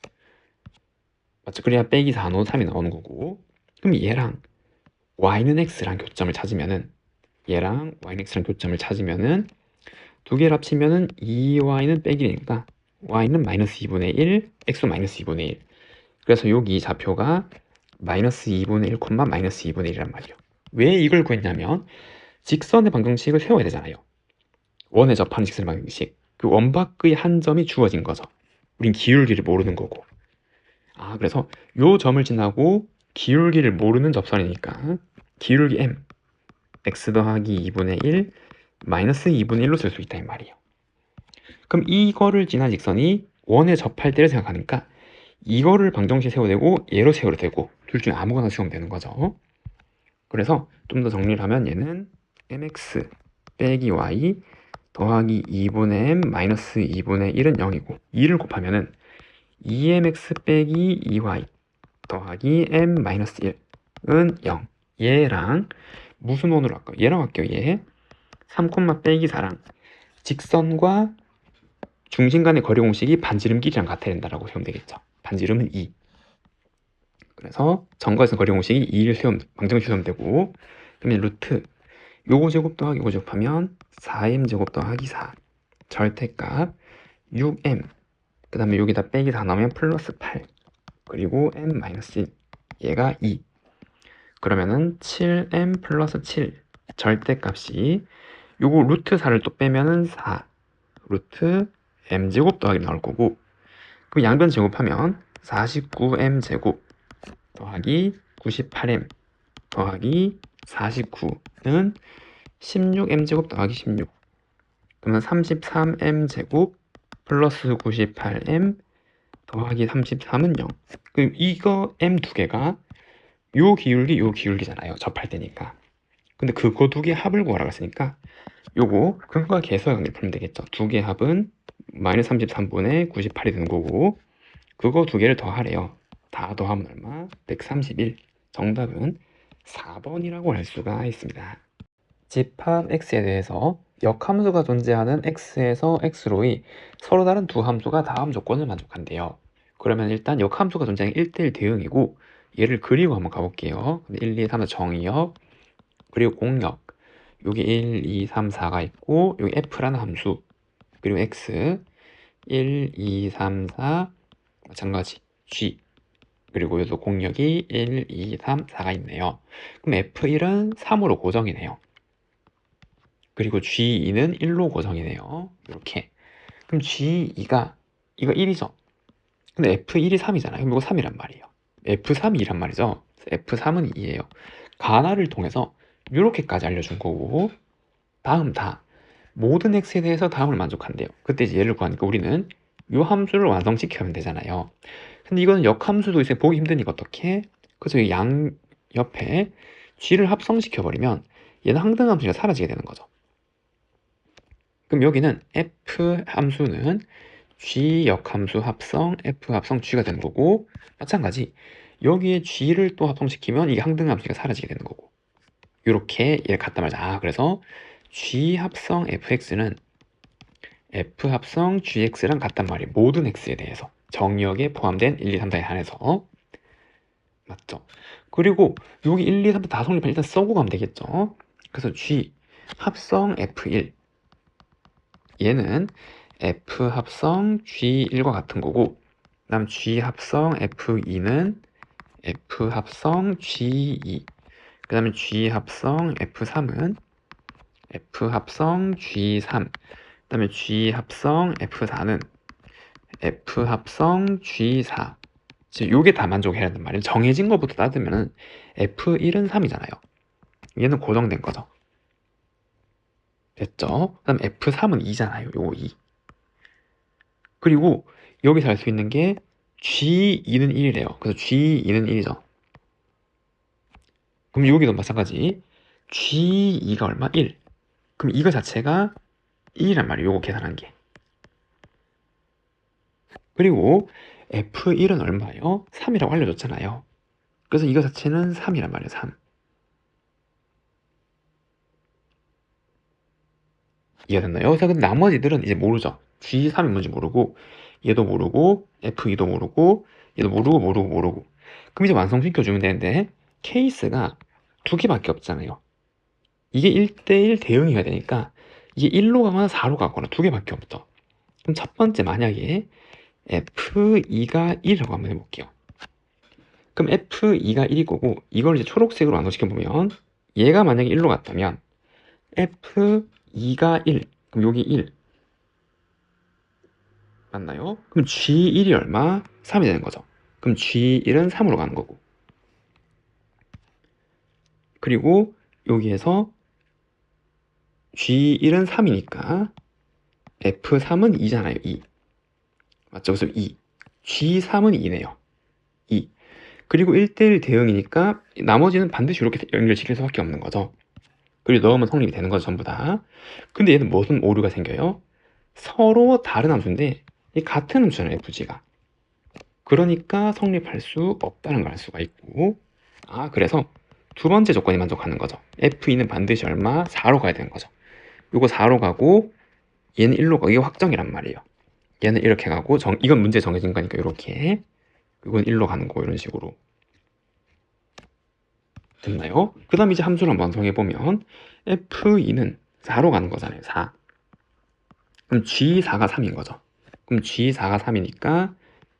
A: 맞죠? 그래야 빼기 4 넣은 3이 나오는 거고 그럼 얘랑 y는 x랑 교점을 찾으면은 얘랑 y는 x랑 교점을 찾으면은 두 개를 합치면은 2y는 빼기 1이니까 y는 마이너스 2분의 1, x 마이너스 2분의 1 그래서 여기 좌표가 마이너스 2분의 1, 마이너스 2분의 1이란 말이에요. 왜 이걸 구했냐면 직선의 방정식을 세워야 되잖아요. 원에 접하는 직선의 방정식 그 원 밖의 한 점이 주어진 거죠. 우린 기울기를 모르는 거고 그래서 요 점을 지나고 기울기를 모르는 접선이니까 기울기 m x 더하기 2분의 1 마이너스 2분의 1로 쓸 수 있다 이 말이에요. 그럼 이거를 지난 직선이 원에 접할 때를 생각하니까 이거를 방정식에 세워도 되고 얘로 세워도 되고 둘 중에 아무거나 세우면 되는 거죠. 그래서 좀 더 정리를 하면 얘는 mx 빼기 y 더하기 2분의 m 마이너스 2분의 1은 0이고 2를 곱하면은 2mx 빼기 2y 더하기 m 마이너스 1은 0 얘랑 무슨 원으로 할까요? 얘랑 할게요. 얘 3, 빼기 4랑 직선과 중심 간의 거리 공식이 반지름 길이랑 같아야 된다라고 세우면 되겠죠. 반지름은 2 그래서 점과에서 거리 공식이 2를 세우면 방정식 세우면 되고 그러면 루트 요거 제곱 더하기 요거 제곱하면 4m 제곱 더하기 4 절대값 6m 그 다음에 여기다 빼기 4 나오면 플러스 8 그리고 m 마이너스 1 얘가 2 그러면은 7m 플러스 7 절대값이 요거 루트 4를 또 빼면은 4 루트 m 제곱 더하기 나올 거고 그럼 양변 제곱하면 49m 제곱 더하기 98m 더하기 49는 16m 제곱 더하기 16 그러면 33m 제곱 플러스 98m 더하기 33은 0 그럼 이거 m 두 개가 요 기울기잖아요. 접할 때니까. 근데 그거 두 개 합을 구하라고 했으니까 요거 근과 계수의 관계를 풀면 되겠죠. 두 개 합은 마이너스 33분의 98이 되는 거고 그거 두 개를 더하래요. 다 더하면 얼마? 131 정답은 4번이라고 할 수가 있습니다. 집합 x에 대해서 역함수가 존재하는 x에서 x로의 서로 다른 두 함수가 다음 조건을 만족한대요. 그러면 일단 역함수가 존재하는 1대1 대응이고 얘를 그리고 한번 가볼게요. 1, 2, 3, 4 정의역 그리고 공역 여기 1, 2, 3, 4가 있고 여기 f라는 함수 그리고 x 1, 2, 3, 4 마찬가지 g 그리고 여기도 공역이 1, 2, 3, 4가 있네요. 그럼 f1은 3으로 고정이네요. 그리고 G2는 1로 고정이네요. 이렇게. 그럼 G2가 이거 1이죠. 근데 F1이 3이잖아요. 그럼 이거 3이란 말이에요. F3이 2란 말이죠. F3은 2예요. 가나를 통해서 이렇게까지 알려준 거고 다음 다 모든 x에 대해서 다음을 만족한대요. 그때 이제 얘를 구하니까 우리는 이 함수를 완성시키면 되잖아요. 근데 이거는 역함수도 이제 보기 힘드니까 어떻게? 그래서 양 옆에 g를 합성시켜버리면 얘는 항등함수가 사라지게 되는 거죠. 그럼 여기는 f 함수는 g 역함수 합성 f 합성 g가 되는 거고 마찬가지 여기에 g를 또 합성시키면 이게 항등함수가 사라지게 되는 거고 이렇게 얘를 갖다 말자. 그래서 g 합성 fx는 f 합성 gx랑 같단 말이에요. 모든 x에 대해서 정의역에 포함된 1, 2, 3, 4에 한해서 맞죠? 그리고 여기 1, 2, 3, 4 다 성립하면 일단 써고 가면 되겠죠? 그래서 g 합성 f1 얘는 F 합성 G1과 같은 거고 그 다음 G 합성 F2는 F 합성 G2 그 다음에 G 합성 F3은 F 합성 G3 그 다음에 G 합성 F4는 F 합성 G4 지금 요게 다 만족해야 한단 말이에요. 정해진 것부터 따지면 F1은 3이잖아요. 얘는 고정된 거죠. 됐죠? 그 다음 F3은 2잖아요. 요거 2 그리고 여기서 알 수 있는 게 G2는 1이래요. 그래서 G2는 1이죠. 그럼 여기도 마찬가지. G2가 얼마? 1. 그럼 이거 자체가 1이란 말이에요. 요거 계산한 게. 그리고 F1은 얼마예요? 3이라고 알려줬잖아요. 그래서 이거 자체는 3이란 말이에요. 3. 이해됐나요? 그래서 근데 나머지들은 이제 모르죠. G3이 뭔지 모르고 얘도 모르고 F2도 모르고 얘도 모르고 그럼 이제 완성시켜주면 되는데 케이스가 두 개밖에 없잖아요. 이게 1대1 대응이어야 되니까 이게 1로 가거나 4로 가거나 두 개밖에 없죠. 그럼 첫 번째 만약에 F2가 1이라고 한번 해볼게요. 그럼 F2가 1일 거고 이걸 이제 초록색으로 완성시켜보면 얘가 만약에 1로 갔다면 F2가 1 그럼 여기 1 맞나요? 그럼 G1이 얼마? 3이 되는 거죠. 그럼 G1은 3으로 가는 거고 그리고 여기에서 G1은 3이니까 F3은 2잖아요. 2 맞죠? 그래서 2 G3은 2네요. 2 그리고 1대1 대응이니까 나머지는 반드시 이렇게 연결시킬 수밖에 없는 거죠. 그리고 넣으면 성립이 되는 거죠. 전부 다. 근데 얘는 무슨 오류가 생겨요? 서로 다른 함수인데 같은 함수잖아요. FG가. 그러니까 성립할 수 없다는 걸 알 수가 있고 그래서 두 번째 조건이 만족하는 거죠. F2는 반드시 얼마? 4로 가야 되는 거죠. 이거 4로 가고 얘는 1로 가고 이게 확정이란 말이에요. 얘는 이렇게 가고 이건 문제 정해진 거니까 이렇게 이건 1로 가는 거 이런 식으로 됐나요? 그 다음 이제 함수를 한번 완성해보면 F2는 4로 가는 거잖아요. 4 그럼 G4가 3인 거죠. 그럼 G4가 3이니까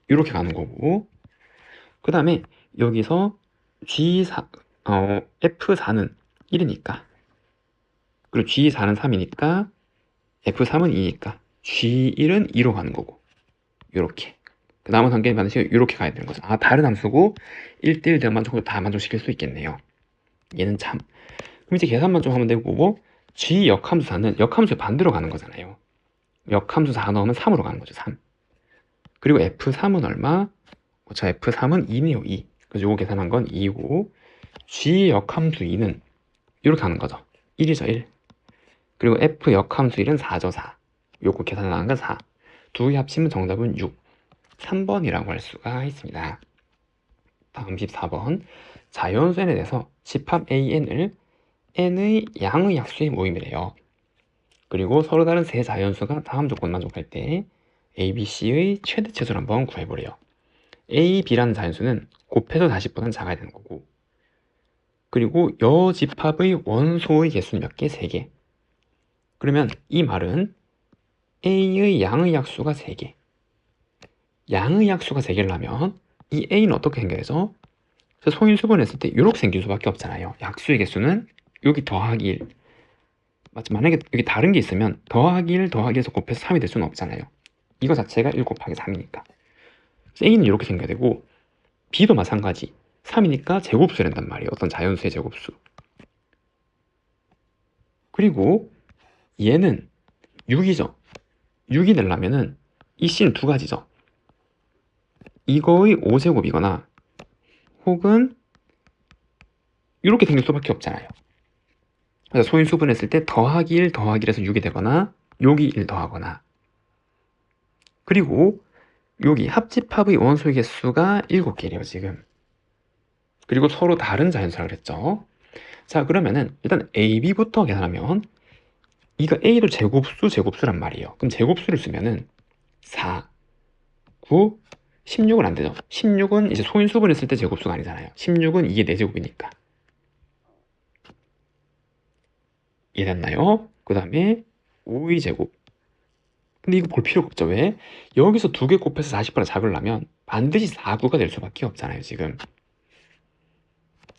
A: 이렇게 가는 거고 그 다음에 여기서 F4는 1이니까 그리고 G4는 3이니까 F3은 2니까 G1은 2로 가는 거고 이렇게 남은 한 개는 반드시 이렇게 가야 되는 거죠. 다른 함수고 1대1 대응 만족도 다 만족시킬 수 있겠네요. 얘는 참. 그럼 이제 계산만 좀 하면 되고 G 역함수 4는 역함수의 반대로 가는 거잖아요. 역함수 4 넣으면 3으로 가는 거죠. 3. 그리고 F3은 얼마? F3은 2네요. 2. 그래서 요거 계산한 건 2고 G 역함수 2는 이렇게 하는 거죠. 1이죠. 1. 그리고 F 역함수 1은 4죠. 4. 요거 계산한 건 4. 두 개 합치면 정답은 6. 3번이라고 할 수가 있습니다. 다음 14번. 자연수 n에 대해서 집합 AN을 n의 양의 약수의 모임이래요. 그리고 서로 다른 세 자연수가 다음 조건 만족할 때 a, b, c의 최대치수를 한번 구해보래요. a, b라는 자연수는 곱해서 40보다는 작아야 되는 거고, 그리고 여집합의 원소의 개수는 몇 개? 3개. 그러면 이 말은 a의 양의 약수가 3개, 양의 약수가 3개를 하면 이 a는 어떻게 생겨야죠? 소인수분했을 때 이렇게 생길 수밖에 없잖아요. 약수의 개수는 여기 더하기 1, 맞죠? 만약에 여기 다른 게 있으면 더하기 1 더하기 1에서 곱해서 3이 될 수는 없잖아요. 이거 자체가 1 곱하기 3이니까. a는 이렇게 생겨야 되고, b도 마찬가지. 3이니까 제곱수란단 말이에요. 어떤 자연수의 제곱수. 그리고 얘는 6이죠. 6이 되려면은 이 c는 두 가지죠. 이거의 5제곱이거나 혹은 이렇게 생길 수밖에 없잖아요. 그래서 소인수분했을 때 더하기 1 더하기 1에서 6이 되거나 여기 1 더하거나, 그리고 여기 합집합의 원소의 개수가 7개래요 지금. 그리고 서로 다른 자연수라 그랬죠. 자, 그러면은 일단 a, b부터 계산하면 이거 a도 제곱수란 말이에요. 그럼 제곱수를 쓰면은 4, 9, 16은 안 되죠. 16은 이제 소인수분 했을 때 제곱수가 아니잖아요. 16은 이게 4제곱이니까. 이해됐나요? 그 다음에 5의 제곱. 근데 이거 볼 필요가 없죠. 왜? 여기서 2개 곱해서 40보다 작으려면 반드시 4, 9가 될 수밖에 없잖아요 지금.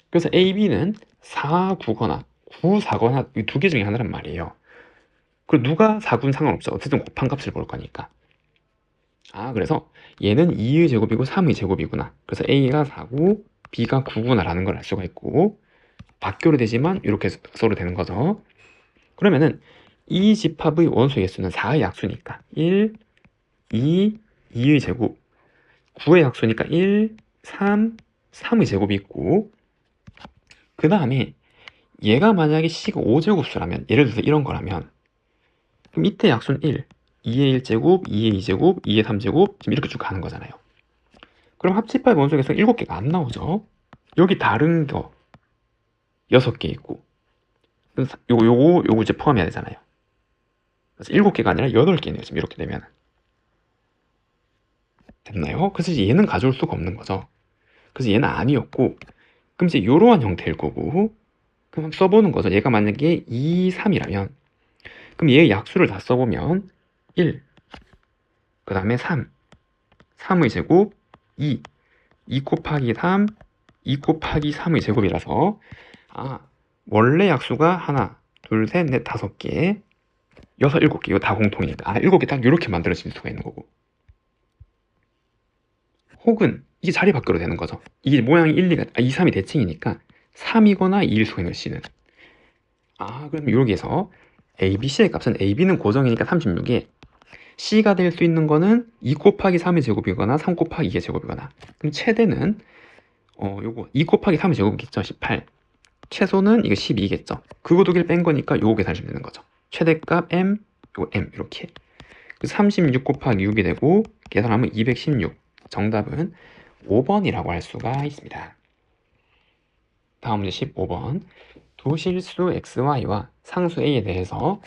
A: 그래서 a, b는 4, 9거나 9, 4거나 이 2개 중에 하나란 말이에요. 그리고 누가 4, 9는 상관없죠. 어쨌든 곱한 값을 볼 거니까. 그래서 얘는 2의 제곱이고 3의 제곱이구나. 그래서 a가 4구, b가 9구나 라는 걸 알 수가 있고, 밖으로 되지만 이렇게 써도 되는 거죠. 그러면은 이 집합의 원소의 개수는 4의 약수니까 1, 2, 2의 제곱, 9의 약수니까 1, 3, 3의 제곱이 있고, 그 다음에 얘가 만약에 c가 5제곱수라면, 예를 들어서 이런 거라면, 그럼 이때 약수는 1, 2의 1제곱, 2의 2제곱, 2의 3제곱, 지금 이렇게 쭉 가는 거잖아요. 그럼 합집합의 원소의 개수가 7개가 안 나오죠. 여기 다른 거 6개 있고, 요거 이제 포함해야 되잖아요. 그래서 7개가 아니라 8개네요 지금 이렇게 되면. 됐나요? 그래서 얘는 가져올 수가 없는 거죠. 그래서 얘는 아니었고, 그럼 이제 이러한 형태일 거고, 그럼 써보는 거죠. 얘가 만약에 2, 3이라면, 그럼 얘의 약수를 다 써보면 1, 그 다음에 3, 3의 제곱, 2, 2 곱하기 3, 2 곱하기 3의 제곱이라서, 원래 약수가 하나, 둘, 셋, 넷, 5개, 6, 7개, 이거 다 공통이니까 7개 딱 이렇게 만들어질 수가 있는 거고, 혹은 이게 자리 바뀌어도 되는 거죠. 이게 모양이 1, 2가 2, 3이 대칭이니까 3이거나 2일 수가 있는 C는. 그럼 여기에서 A, B, C의 값은 A, B는 고정이니까 36에 C가 될 수 있는 거는 2 곱하기 3의 제곱이거나 3 곱하기 2의 제곱이거나, 그럼 최대는 요거 2 곱하기 3의 제곱이겠죠. 18. 최소는 이거 12겠죠. 그거 2개를 뺀 거니까 요거 계산하시면 되는 거죠. 최대값 M, 요거 M 이렇게. 36 곱하기 6이 되고 계산하면 216. 정답은 5번이라고 할 수가 있습니다. 다음 문제 15번. 두 실수 xy와 상수 a에 대해서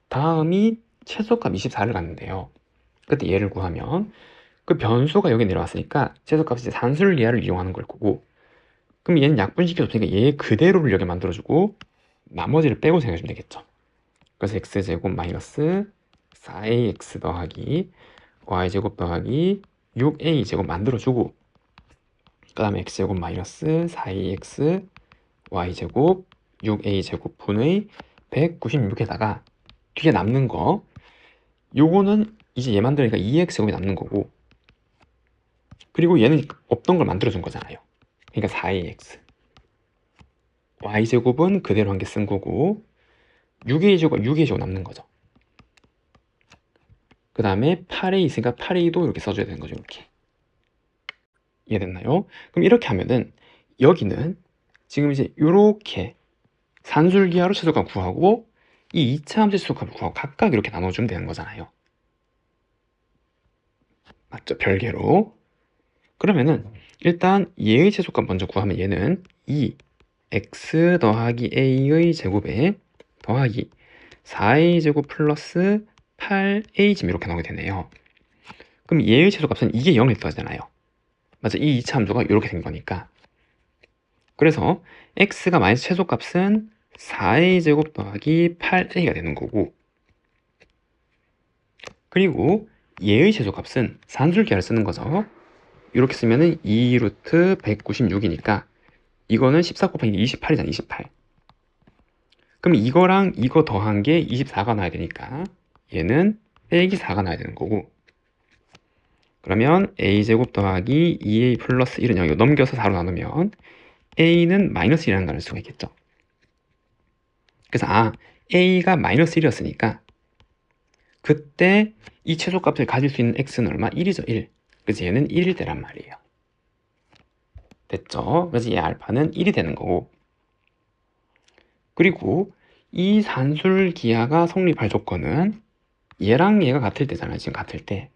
A: 다음이 최소값 24를 갖는데요. 그때 얘를 구하면 그 변수가 여기 내려왔으니까 최소값이 이제 산술리아를 이용하는 걸 거고, 그럼 얘는 약분시켜줬으니까 얘 그대로를 여기 만들어주고 나머지를 빼고 생각하시면 되겠죠. 그래서 x제곱 마이너스 4ax 더하기 y제곱 더하기 6a제곱 만들어주고, 그 다음에 x제곱 마이너스 4ax y제곱 6a제곱 분의 196에다가 뒤에 남는 거, 요거는 이제 얘 만들니까 2x제곱이 남는 거고, 그리고 얘는 없던 걸 만들어준 거잖아요. 그러니까 4ax, y제곱은 그대로 한 개 쓴 거고 6a제곱 남는 거죠. 그 다음에 8a 있으니까 8a도 이렇게 써줘야 되는 거죠. 이렇게. 이해됐나요? 그럼 이렇게 하면은 여기는 지금 이제 이렇게 산술기하로 최소값 구하고 이 2차 함수 최소값을 구하고 각각 이렇게 나눠주면 되는 거잖아요. 맞죠? 별개로. 그러면은 일단 얘의 최소값 먼저 구하면 얘는 2, x 더하기 a의 제곱에 더하기 4a 제곱 플러스 8a 지금 이렇게 나오게 되네요. 그럼 얘의 최소값은 이게 0일 거잖아요. 맞아, 이 이차함수가 이렇게 된 거니까. 그래서 x가 마이너스 최소값은 4a 제곱 더하기 8a가 되는 거고, 그리고 얘의 최소값은 산술기하를 쓰는 거죠. 이렇게 쓰면은 2 루트 196이니까 이거는 14 곱하기 28이잖아, 28. 그럼 이거랑 이거 더한 게 24가 나와야 되니까 얘는 빼기 4가 나와야 되는 거고, 그러면 a제곱 더하기 2a 플러스 1은 여기 넘겨서 4로 나누면 a는 마이너스 1이라는 걸 알 수가 있겠죠. 그래서 a가 마이너스 1이었으니까 그때 이 최소값을 가질 수 있는 x는 얼마? 1이죠, 1. 그래서 얘는 1일 때란 말이에요. 됐죠? 그래서 얘 알파는 1이 되는 거고, 그리고 이 산술기하가 성립할 조건은 얘랑 얘가 같을 때잖아요, 지금 같을 때.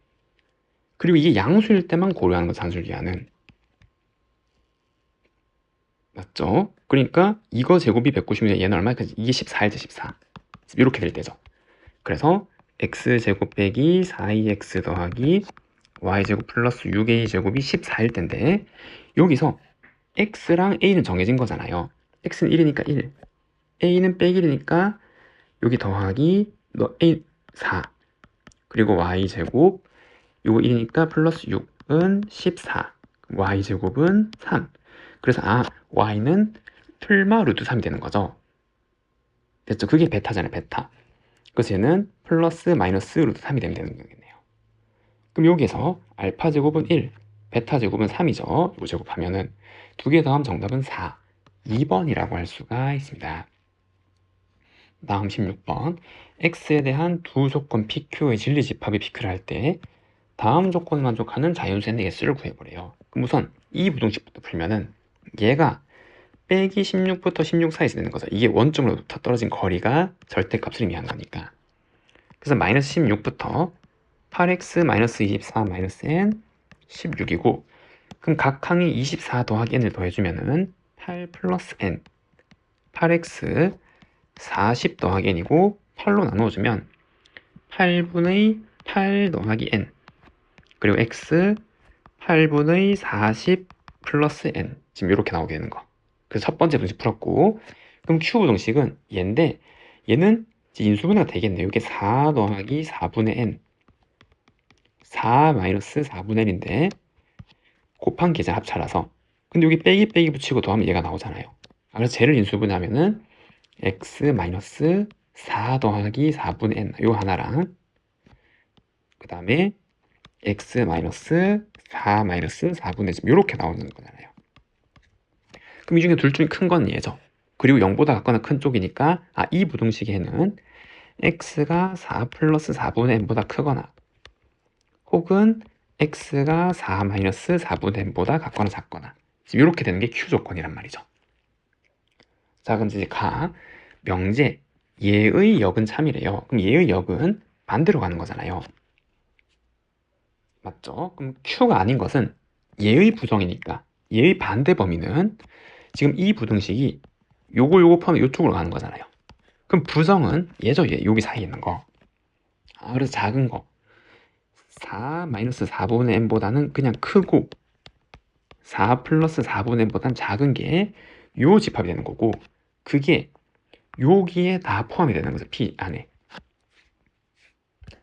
A: 그리고 이게 양수일 때만 고려하는 거, 산술기하는. 맞죠? 그러니까 이거 제곱이 190인데 얘는 얼마까지? 이게 14일째, 14. 이렇게 될 때죠. 그래서 x제곱 빼기 4ax 더하기 y제곱 플러스 6a제곱이 14일 때인데, 여기서 x랑 a는 정해진 거잖아요. x는 1이니까 1, a는 빼기 1이니까 여기 더하기 a 4, 그리고 y제곱 요거 1이니까 플러스 6은 14, y제곱은 3. 그래서 y는 틀마 루트 3이 되는 거죠. 됐죠? 그게 베타잖아요, 베타. 그래서 얘는 플러스 마이너스 루트 3이 되면 되는 거겠네요. 그럼 여기에서 알파 제곱은 1, 베타 제곱은 3이죠. 요 제곱하면은 두 개 더하면 정답은 4, 2번이라고 할 수가 있습니다. 다음 16번. x에 대한 두 조건 PQ의 진리집합의 PQ를 할 때 다음 조건을 만족하는 자연수의 s를 구해보래요. 그럼 우선 이 부등식부터 풀면은 얘가 빼기 16부터 16 사이에서 되는 거죠. 이게 원점으로부터 떨어진 거리가 절대값을 의미한 거니까. 그래서 마이너스 16부터 8x 마이너스 24 마이너스 n 16이고, 그럼 각 항이 24 더하기 n을 더해주면은 8 플러스 n, 8x 40 더하기 n이고 8로 나누어주면 8분의 8 더하기 n, 그리고 x 8분의 40 플러스 n, 지금 이렇게 나오게 되는 거. 그래서 첫 번째 부등식 풀었고, 그럼 q 부등식은 얘인데 얘는 이제 인수분해가 되겠네요. 이게 4 더하기 4분의 n, 4 마이너스 4분의 n인데 곱한 계좌 합차라서, 근데 여기 빼기 빼기 붙이고 더하면 얘가 나오잖아요. 그래서 쟤를 인수분해하면은 x 마이너스 4 더하기 4분의 n 요 하나랑, 그 다음에 x 마이너스 4 마이너스 4분의 지금 이렇게 나오는 거잖아요. 그럼 이 중에 둘 중에 큰 건 얘죠. 그리고 0보다 같거나 큰 쪽이니까 이 부등식에는 x가 4 플러스 4분의 n보다 크거나 혹은 x가 4 마이너스 4분의 n보다 같거나 작거나, 지금 이렇게 되는 게 q 조건이란 말이죠. 자, 그럼 이제 명제 얘의 역은 참이래요. 그럼 얘의 역은 반대로 가는 거잖아요. 맞죠? 그럼 q가 아닌 것은 얘의 부정이니까 얘의 반대 범위는 지금 이 부등식이 요거 포함해 요쪽으로 가는 거잖아요. 그럼 부정은 얘죠, 얘. 여기 사이에 있는 거. 그래서 작은 거 4 마이너스 4분의 n보다는 그냥 크고 4 플러스 4분의 n보다는 작은 게 요 집합이 되는 거고, 그게 여기에 다 포함이 되는 거죠, P 안에.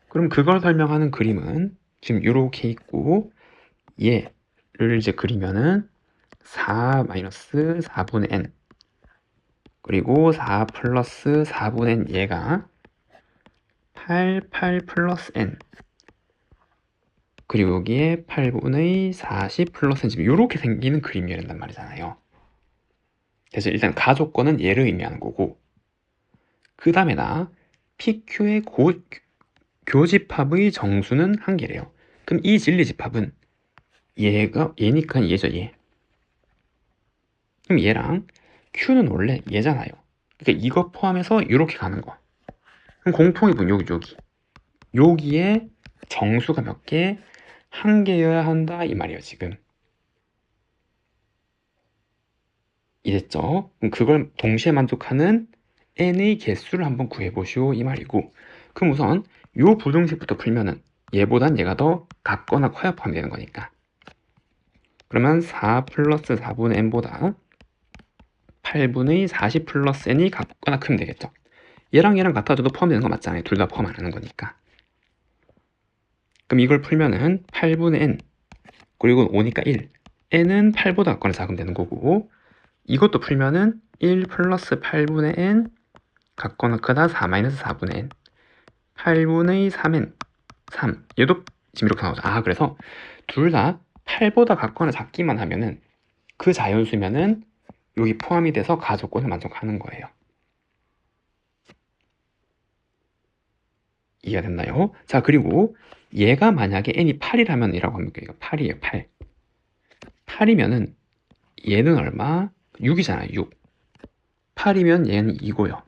A: 그럼 그걸 설명하는 그림은 지금 이렇게 있고, 얘를 이제 그리면은 4 마이너스 4분의 n, 그리고 4 플러스 4분의 n 얘가 8 플러스 n, 그리고 여기에 8분의 40 플러스 n, 지금 이렇게 생기는 그림이 된단 말이잖아요. 그래서 일단 가조건은 얘를 의미하는 거고, 그 다음에 PQ의 교집합의 정수는 한 개래요. 그럼 이 진리집합은 얘니까 얘죠, 얘. 그럼 얘랑 Q는 원래 얘잖아요. 그러니까 이거 포함해서 이렇게 가는 거. 그럼 공통의 분 여기. 여기에 정수가 몇 개? 한 개여야 한다 이 말이에요, 지금. 이랬죠. 그럼 그걸 동시에 만족하는 n의 개수를 한번 구해보시오 이 말이고, 그럼 우선 요 부등식부터 풀면은 얘보단 얘가 더 같거나 커야 포함이 되는 거니까, 그러면 4 플러스 4분의 n보다 8분의 40 플러스 n이 같거나 크면 되겠죠. 얘랑 얘랑 같아져도 포함되는 거 맞잖아요. 둘 다 포함 안 하는 거니까. 그럼 이걸 풀면은 8분의 n 그리고 5니까 1, n은 8보다 같거나 작으면 되는 거고, 이것도 풀면은 1 플러스 8분의 n 같거나 크다 4 마이너스 4분의 n, 8분의 3n 3, 얘도 지금 이렇게 나오죠. 아, 그래서 둘 다 8보다 같거나 작기만 하면은 그 자연수면은 여기 포함이 돼서 가조건을 만족하는 거예요. 이해가 됐나요? 자, 그리고 얘가 만약에 n이 8이라면 이라고 합니까? 이거 8이에요, 8. 8이면은 얘는 얼마? 6이잖아요, 6. 8이면 얘는 2고요.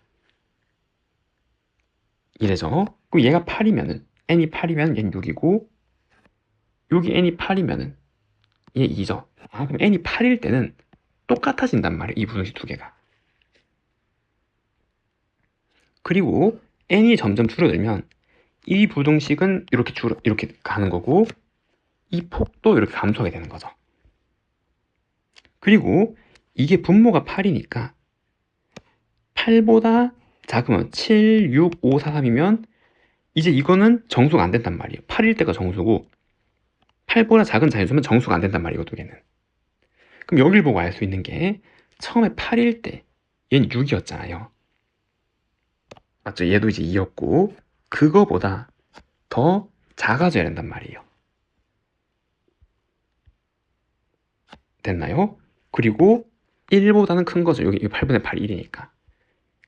A: 이래죠? 그럼 얘가 8이면은, n이 8이면 얘는 6이고, 여기 n이 8이면은 얘 2죠. 아, 그럼 n이 8일 때는 똑같아진단 말이에요, 이 부등식 두 개가. 그리고 n이 점점 줄어들면 이 부등식은 이렇게 가는 거고, 이 폭도 이렇게 감소하게 되는 거죠. 그리고 이게 분모가 8이니까 8보다 작으면 7, 6, 5, 4, 3이면 이제 이거는 정수가 안 된단 말이에요. 8일 때가 정수고 8보다 작은 자연수면 정수가 안 된단 말이에요, 두 개는. 그럼 여길 보고 알 수 있는 게 처음에 8일 때 얘는 6이었잖아요. 맞죠? 얘도 이제 2였고 그거보다 더 작아져야 된단 말이에요. 됐나요? 그리고 1보다는 큰 거죠. 여기 8분의 8, 1이니까.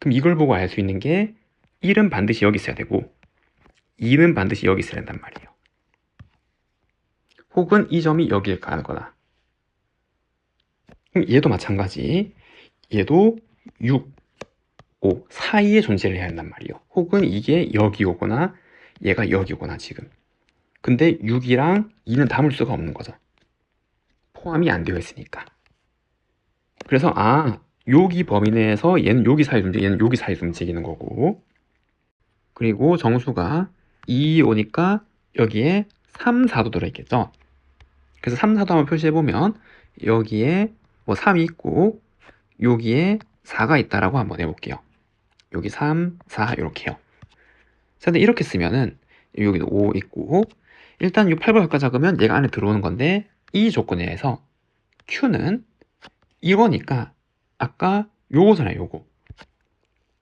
A: 그럼 이걸 보고 알 수 있는 게 1은 반드시 여기 있어야 되고 2는 반드시 여기 있어야 된단 말이에요. 혹은 이 점이 여기에 가는 거다. 그럼 얘도 마찬가지. 얘도 6, 5 사이에 존재를 해야 한단 말이에요. 혹은 이게 여기 오거나 얘가 여기 오거나 지금. 근데 6이랑 2는 담을 수가 없는 거죠. 포함이 안 되어 있으니까. 그래서 여기 범위 내에서 얘는 여기 사이에서 움직이고 얘는 여기 사이에서 움직이는 거고, 그리고 정수가 2 오니까 여기에 3, 4도 들어있겠죠. 그래서 3, 4도 한번 표시해보면 여기에 뭐 3이 있고 여기에 4가 있다라고 한번 해볼게요. 여기 3, 4 이렇게요. 근데 이렇게 쓰면은 여기도 5 있고, 일단 이 8보다 가까이 작으면 얘가 안에 들어오는 건데, 이 조건에서 Q는 이거니까 아까 요거잖아요, 요거.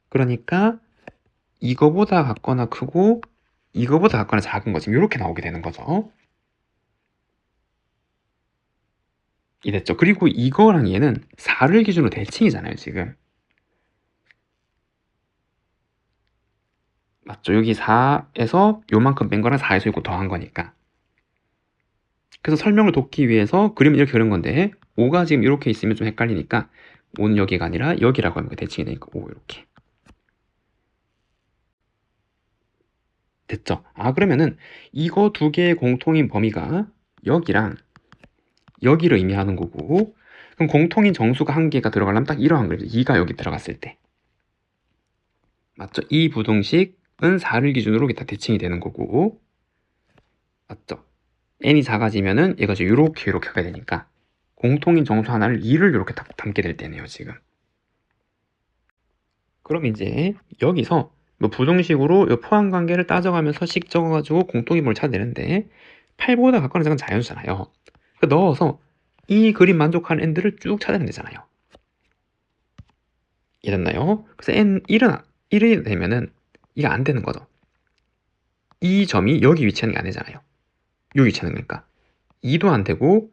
A: 그러니까 이거보다 같거나 크고 이거보다 같거나 작은 거 지금 이렇게 나오게 되는 거죠. 이랬죠. 그리고 이거랑 얘는 4를 기준으로 대칭이잖아요, 지금. 맞죠? 여기 4에서 요만큼 뺀 거랑 4에서 이거 더한 거니까. 그래서 설명을 돕기 위해서 그림을 이렇게 그린 건데 5가 지금 이렇게 있으면 좀 헷갈리니까 5는 여기가 아니라 여기라고 하면 대칭이 되니까 5 이렇게. 됐죠? 그러면은 이거 두 개의 공통인 범위가 여기랑 여기를 의미하는 거고, 그럼 공통인 정수가 한 개가 들어가려면 딱 이러한 그림이죠. 2가 여기 들어갔을 때. 맞죠? 이 부등식은 4를 기준으로 다 대칭이 되는 거고, 맞죠? n이 작아지면은 얘가 이렇게 하게 되니까 공통인 정수 하나를 2를 이렇게 담게 될 때네요, 지금. 그럼 이제 여기서 뭐 부등식으로 이 포함 관계를 따져가면서 식 적어가지고 공통인물을 찾아내는데 8보다 가까운 작은 자연수잖아요. 넣어서 이 그림 만족하는 n들을 쭉 찾아내면 되잖아요. 이해됐나요? 그래서 n 1이 되면은 이게 안 되는 거죠. 이 점이 여기 위치하는 게 안 되잖아요. 여기 위치하는 거니까 2도 안 되고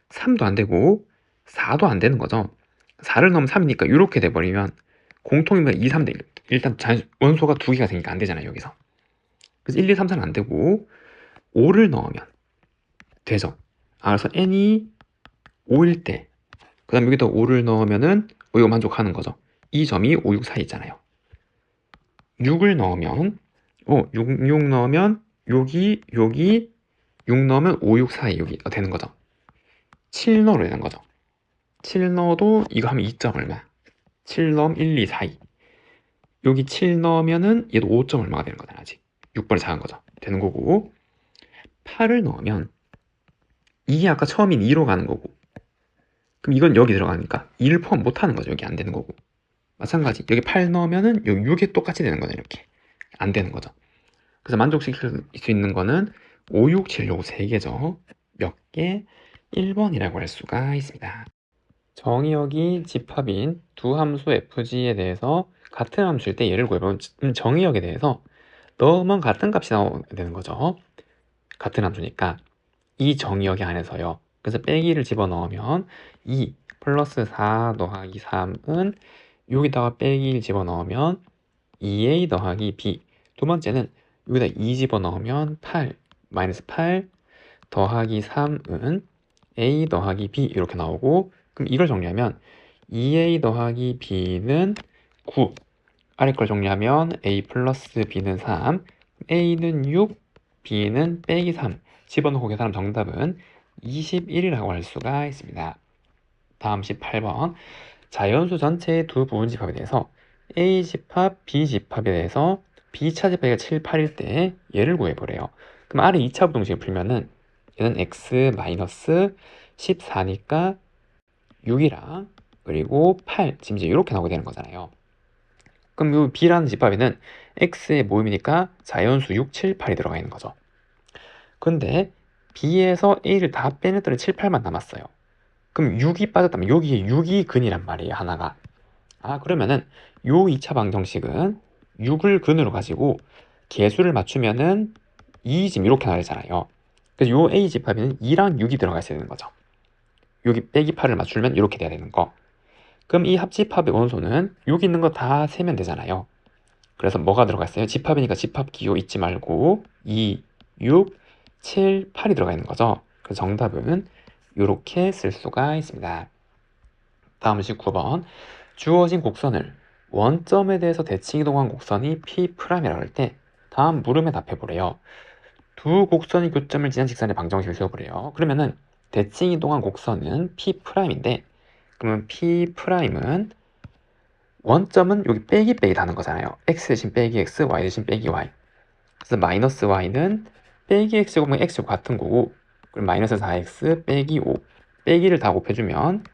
A: 3도 안 되고 4도 안 되는 거죠. 4를 넣으면 3이니까 이렇게 돼버리면 공통이면 2, 3 돼. 일단 원소가 두 개가 되니까 안 되잖아요, 여기서. 그래서 1, 2, 3, 4는 안 되고 5를 넣으면 되죠. 그래서 n이 5일 때, 그 다음 여기다 5를 넣으면은 이거 만족하는 거죠. 이 점이 5, 6 사이 있잖아요. 6을 넣으면 6 넣으면 여기 6 넣으면 5, 6 사이 여기 되는 거죠. 7 넣으면 되는 거죠. 7 넣어도 이거 하면 2점 얼마? 7 넣으면 1, 2, 4, 2. 여기 7 넣으면은 얘도 5점 얼마가 되는 거잖아, 아직. 6번이 작은 거죠. 되는 거고. 8을 넣으면 이게 아까 처음인 2로 가는 거고. 그럼 이건 여기 들어가니까 2를 포함 못 하는 거죠. 여기 안 되는 거고. 마찬가지. 여기 8 넣으면은 여기 6이 똑같이 되는 거죠. 이렇게. 안 되는 거죠. 그래서 만족시킬 수 있는 거는 5, 6, 7 요거 3개죠. 몇 개? 1번이라고 할 수가 있습니다. 정의역이 집합인 두 함수 fg에 대해서 같은 함수일 때 얘를 구해보면 정의역에 대해서 넣으면 같은 값이 나오게 되는 거죠. 같은 함수니까 이 정의역이 안에서요. 그래서 빼기를 집어넣으면 2 플러스 4 더하기 3은 여기다가 빼기를 집어넣으면 2a 더하기 b. 두 번째는 여기다 2 집어넣으면 8 마이너스 8 더하기 3은 a 더하기 b 이렇게 나오고, 그럼 이걸 정리하면 2a 더하기 b는 9, 아래 걸 정리하면 a 플러스 b는 3, a는 6, b는 빼기 3 집어넣고 계산하면 정답은 21이라고 할 수가 있습니다. 다음 18번 자연수 전체의 두 부분 집합에 대해서 a 집합, b 집합에 대해서 b차 집합이 7, 8일 때 얘를 구해보래요. 그럼 아래 2차 부동식을 풀면은 얘는 x 마이너스 14니까 6이랑 그리고 8 지금 이제 이렇게 나오게 되는 거잖아요. 그럼 이 b라는 집합에는 x의 모임이니까 자연수 6, 7, 8이 들어가 있는 거죠. 근데 b에서 a를 다 빼냈더니 7, 8만 남았어요. 그럼 6이 빠졌다면 여기에 6이 근이란 말이에요, 하나가. 그러면은 요 2차 방정식은 6을 근으로 가지고 개수를 맞추면은 2 지금 이렇게 나오잖아요. 그래서 요 a 집합에는 2랑 6이 들어가 있어야 되는 거죠. 여기 빼기 8을 맞추면 이렇게 돼야 되는 거. 그럼 이 합집합의 원소는 여기 있는 거 다 세면 되잖아요. 그래서 뭐가 들어가 있어요? 집합이니까 집합 기호 잊지 말고 2, 6, 7, 8이 들어가 있는 거죠. 그래서 정답은 이렇게 쓸 수가 있습니다. 다음 19번 주어진 곡선을 원점에 대해서 대칭 이동한 곡선이 P'이라고 할 때 다음 물음에 답해보래요. 두 곡선이 교점을 지난 직선의 방정식을 세워보래요. 그러면은 대칭 이동한 곡선은 P'인데 그러면 P'은 원점은 여기 빼기 빼기 다는 거잖아요. x 대신 빼기 x, y 대신 빼기 y. 그래서 마이너스 y는 빼기 x제곱은 x제곱 같은 거고, 그럼 마이너스 4x 빼기 5 빼기를 다 곱해주면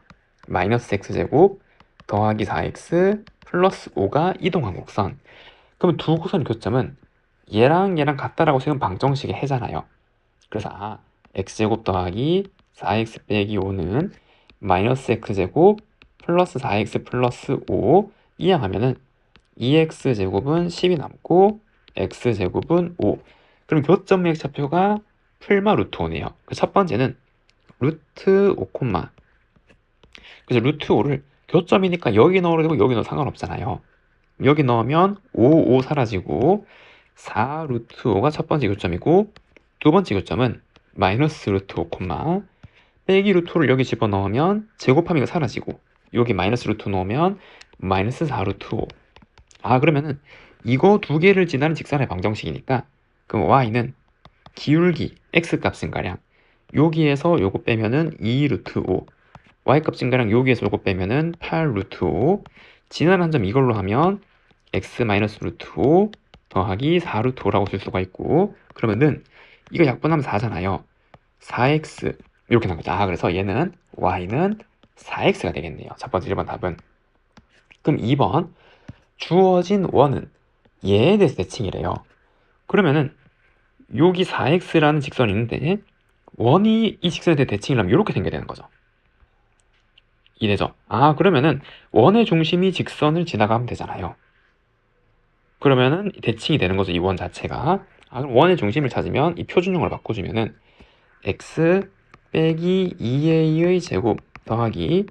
A: 마이너스 x제곱 더하기 4x 플러스 5가 이동한 곡선. 그러면 두 곡선의 교점은 얘랑 얘랑 같다라고 세운 방정식의 해잖아요. 그래서 x제곱 더하기 4x 빼기 5는 마이너스 x제곱 플러스 4x 플러스 5 이항하면은 2x제곱은 10이 남고 x제곱은 5. 그럼 교점의 x좌표가 풀마 루트 5네요. 첫 번째는 루트 5, 그래서 루트 5를 교점이니까 여기 넣어도 되고 여기 넣어도 상관없잖아요. 여기 넣으면 5, 5 사라지고 4 루트 5가 첫 번째 교점이고, 두 번째 교점은 마이너스 루트 5, 빼기 루트 5를 여기 집어넣으면 제곱하면 사라지고, 여기 마이너스 루트 넣으면 마이너스 4 루트 5. 그러면은 이거 두 개를 지나는 직선의 방정식이니까 그럼 y는 기울기 x 값 증가량 여기에서 요거 빼면은 2 루트 5, y 값 증가량 여기에서 요거 빼면은 8 루트 5, 지나는 한 점 이걸로 하면 x 마이너스 루트 5 더하기 4 루트 5라고 쓸 수가 있고, 그러면은 이거 약분하면 4잖아요. 4x 이렇게 나옵니다. 그래서 얘는 y는 4x가 되겠네요. 첫 번째 1번 답은. 그럼 2번 주어진 원은 얘에 대해서 대칭이래요. 그러면은 여기 4x라는 직선이 있는데 원이 이 직선에 대해 대칭이라면 이렇게 생겨야 되는 거죠. 이래죠. 그러면은 원의 중심이 직선을 지나가면 되잖아요. 그러면은 대칭이 되는 거죠. 이 원 자체가. 그럼 원의 중심을 찾으면 이 표준형을 바꿔주면은 x 빼기 2a의 제곱 더하기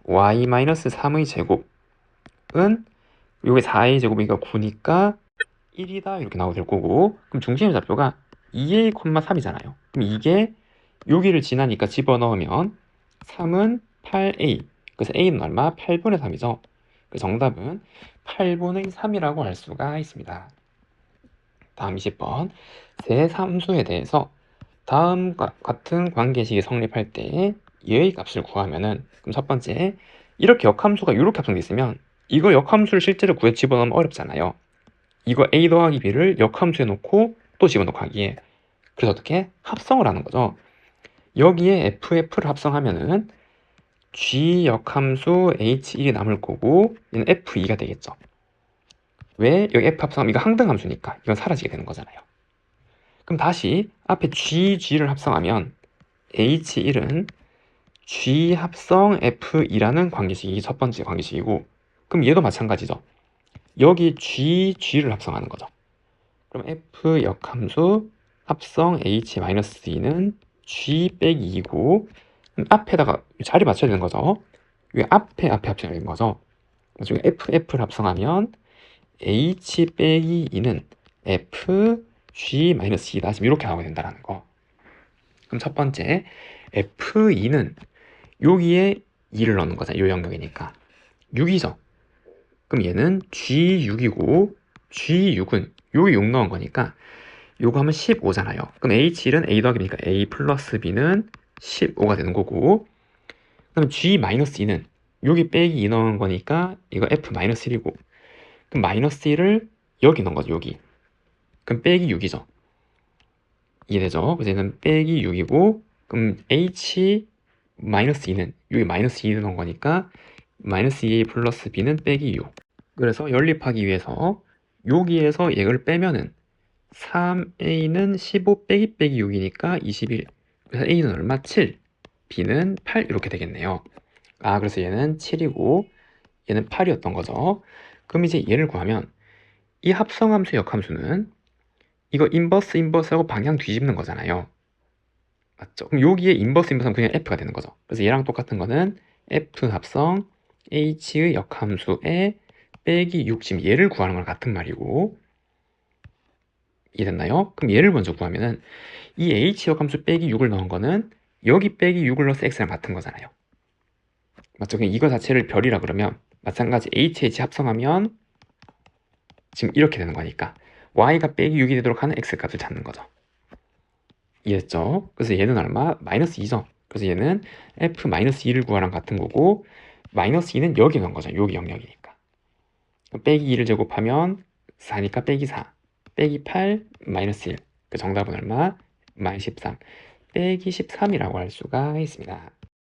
A: y 마이너스 3의 제곱은 요게 4a 제곱이니까 9니까 1이다 이렇게 나오게 될 거고, 그럼 중심의 좌표가 2a, 3이잖아요. 그럼 이게 여기를 지나니까 집어넣으면 3은 8a, 그래서 a는 얼마? 8분의 3이죠. 그 정답은 8분의 3이라고 할 수가 있습니다. 다음 20번 세 함수에 대해서 다음과 같은 관계식이 성립할 때 얘의 값을 구하면은, 그럼 첫 번째, 이렇게 역함수가 이렇게 합성돼 있으면 이거 역함수를 실제로 구해 집어넣으면 어렵잖아요. 이거 a 더하기 b를 역함수에 놓고 또 집어넣고 하기에, 그래서 어떻게 합성을 하는 거죠. 여기에 FF를 합성하면은 G 역함수 H1이 남을 거고 얘는 F2가 되겠죠. 왜? 여기 F 합성하면 이거 항등함수니까 이건 사라지게 되는 거잖아요. 그럼 다시 앞에 G를 합성하면 H1은 G 합성 F2라는 관계식이 첫 번째 관계식이고, 그럼 얘도 마찬가지죠. 여기 G를 합성하는 거죠. 그럼 F 역함수 합성 H-2는 G 빼기 2고, 앞에다가 자리 맞춰야 되는 거죠. 이 앞에 합쳐야 되는 거죠. 나중에 FF를 합성하면 H 빼기 2는 F G-2다. 지금 이렇게 나오게 된다는 거. 그럼 첫 번째 F2는 여기에 2를 넣는 거잖아요. 이 영역이니까 6이죠. 그럼 얘는 G6이고 G6은 여기 6 넣은 거니까 요거 하면 15잖아요. 그럼 H1은 A 더하기 B니까 A 플러스 B는 15가 되는 거고, 그럼 G-2는 여기 빼기 2 넣은 거니까 이거 F-1이고, 그럼 마이너스 1을 여기 넣은 거죠. 여기. 그럼 빼기 6이죠. 이해되죠? 그래서 얘는 빼기 6이고, 그럼 H-2는 여기 마이너스 2 넣은 거니까 마이너스 2A 플러스 B는 빼기 6. 그래서 연립하기 위해서 여기에서 얘를 빼면은 3A는 15 빼기 6이니까 21. 그래서 A는 얼마? 7. B는 8 이렇게 되겠네요. 아, 그래서 얘는 7이고 얘는 8이었던 거죠. 그럼 이제 얘를 구하면 이 합성함수 역함수는 이거 인버스하고 방향 뒤집는 거잖아요. 맞죠? 그럼 여기에 인버스는 그냥 F가 되는 거죠. 그래서 얘랑 똑같은 거는 F 합성 H의 역함수에 빼기 6, 지금 얘를 구하는 거랑 같은 말이고, 이해됐나요? 그럼 얘를 먼저 구하면은 이 H 역함수 빼기 6을 넣은 거는 여기 빼기 6을 넣어서 X랑 같은 거잖아요. 맞죠? 그냥 이거 자체를 별이라 그러면 마찬가지 HH 합성하면 지금 이렇게 되는 거니까 Y가 빼기 6이 되도록 하는 X 값을 찾는 거죠. 이해했죠? 그래서 얘는 얼마? 마이너스 2죠. 그래서 얘는 F-2를 구하랑 같은 거고, 마이너스 2는 여기 넣은 거죠. 여기 영역이니까. 빼기 2를 제곱하면 4니까 빼기 4, 빼기 8, 마이너스 1. 그 정답은 얼마? 마이너스 13. 빼기 13이라고 할 수가 있습니다.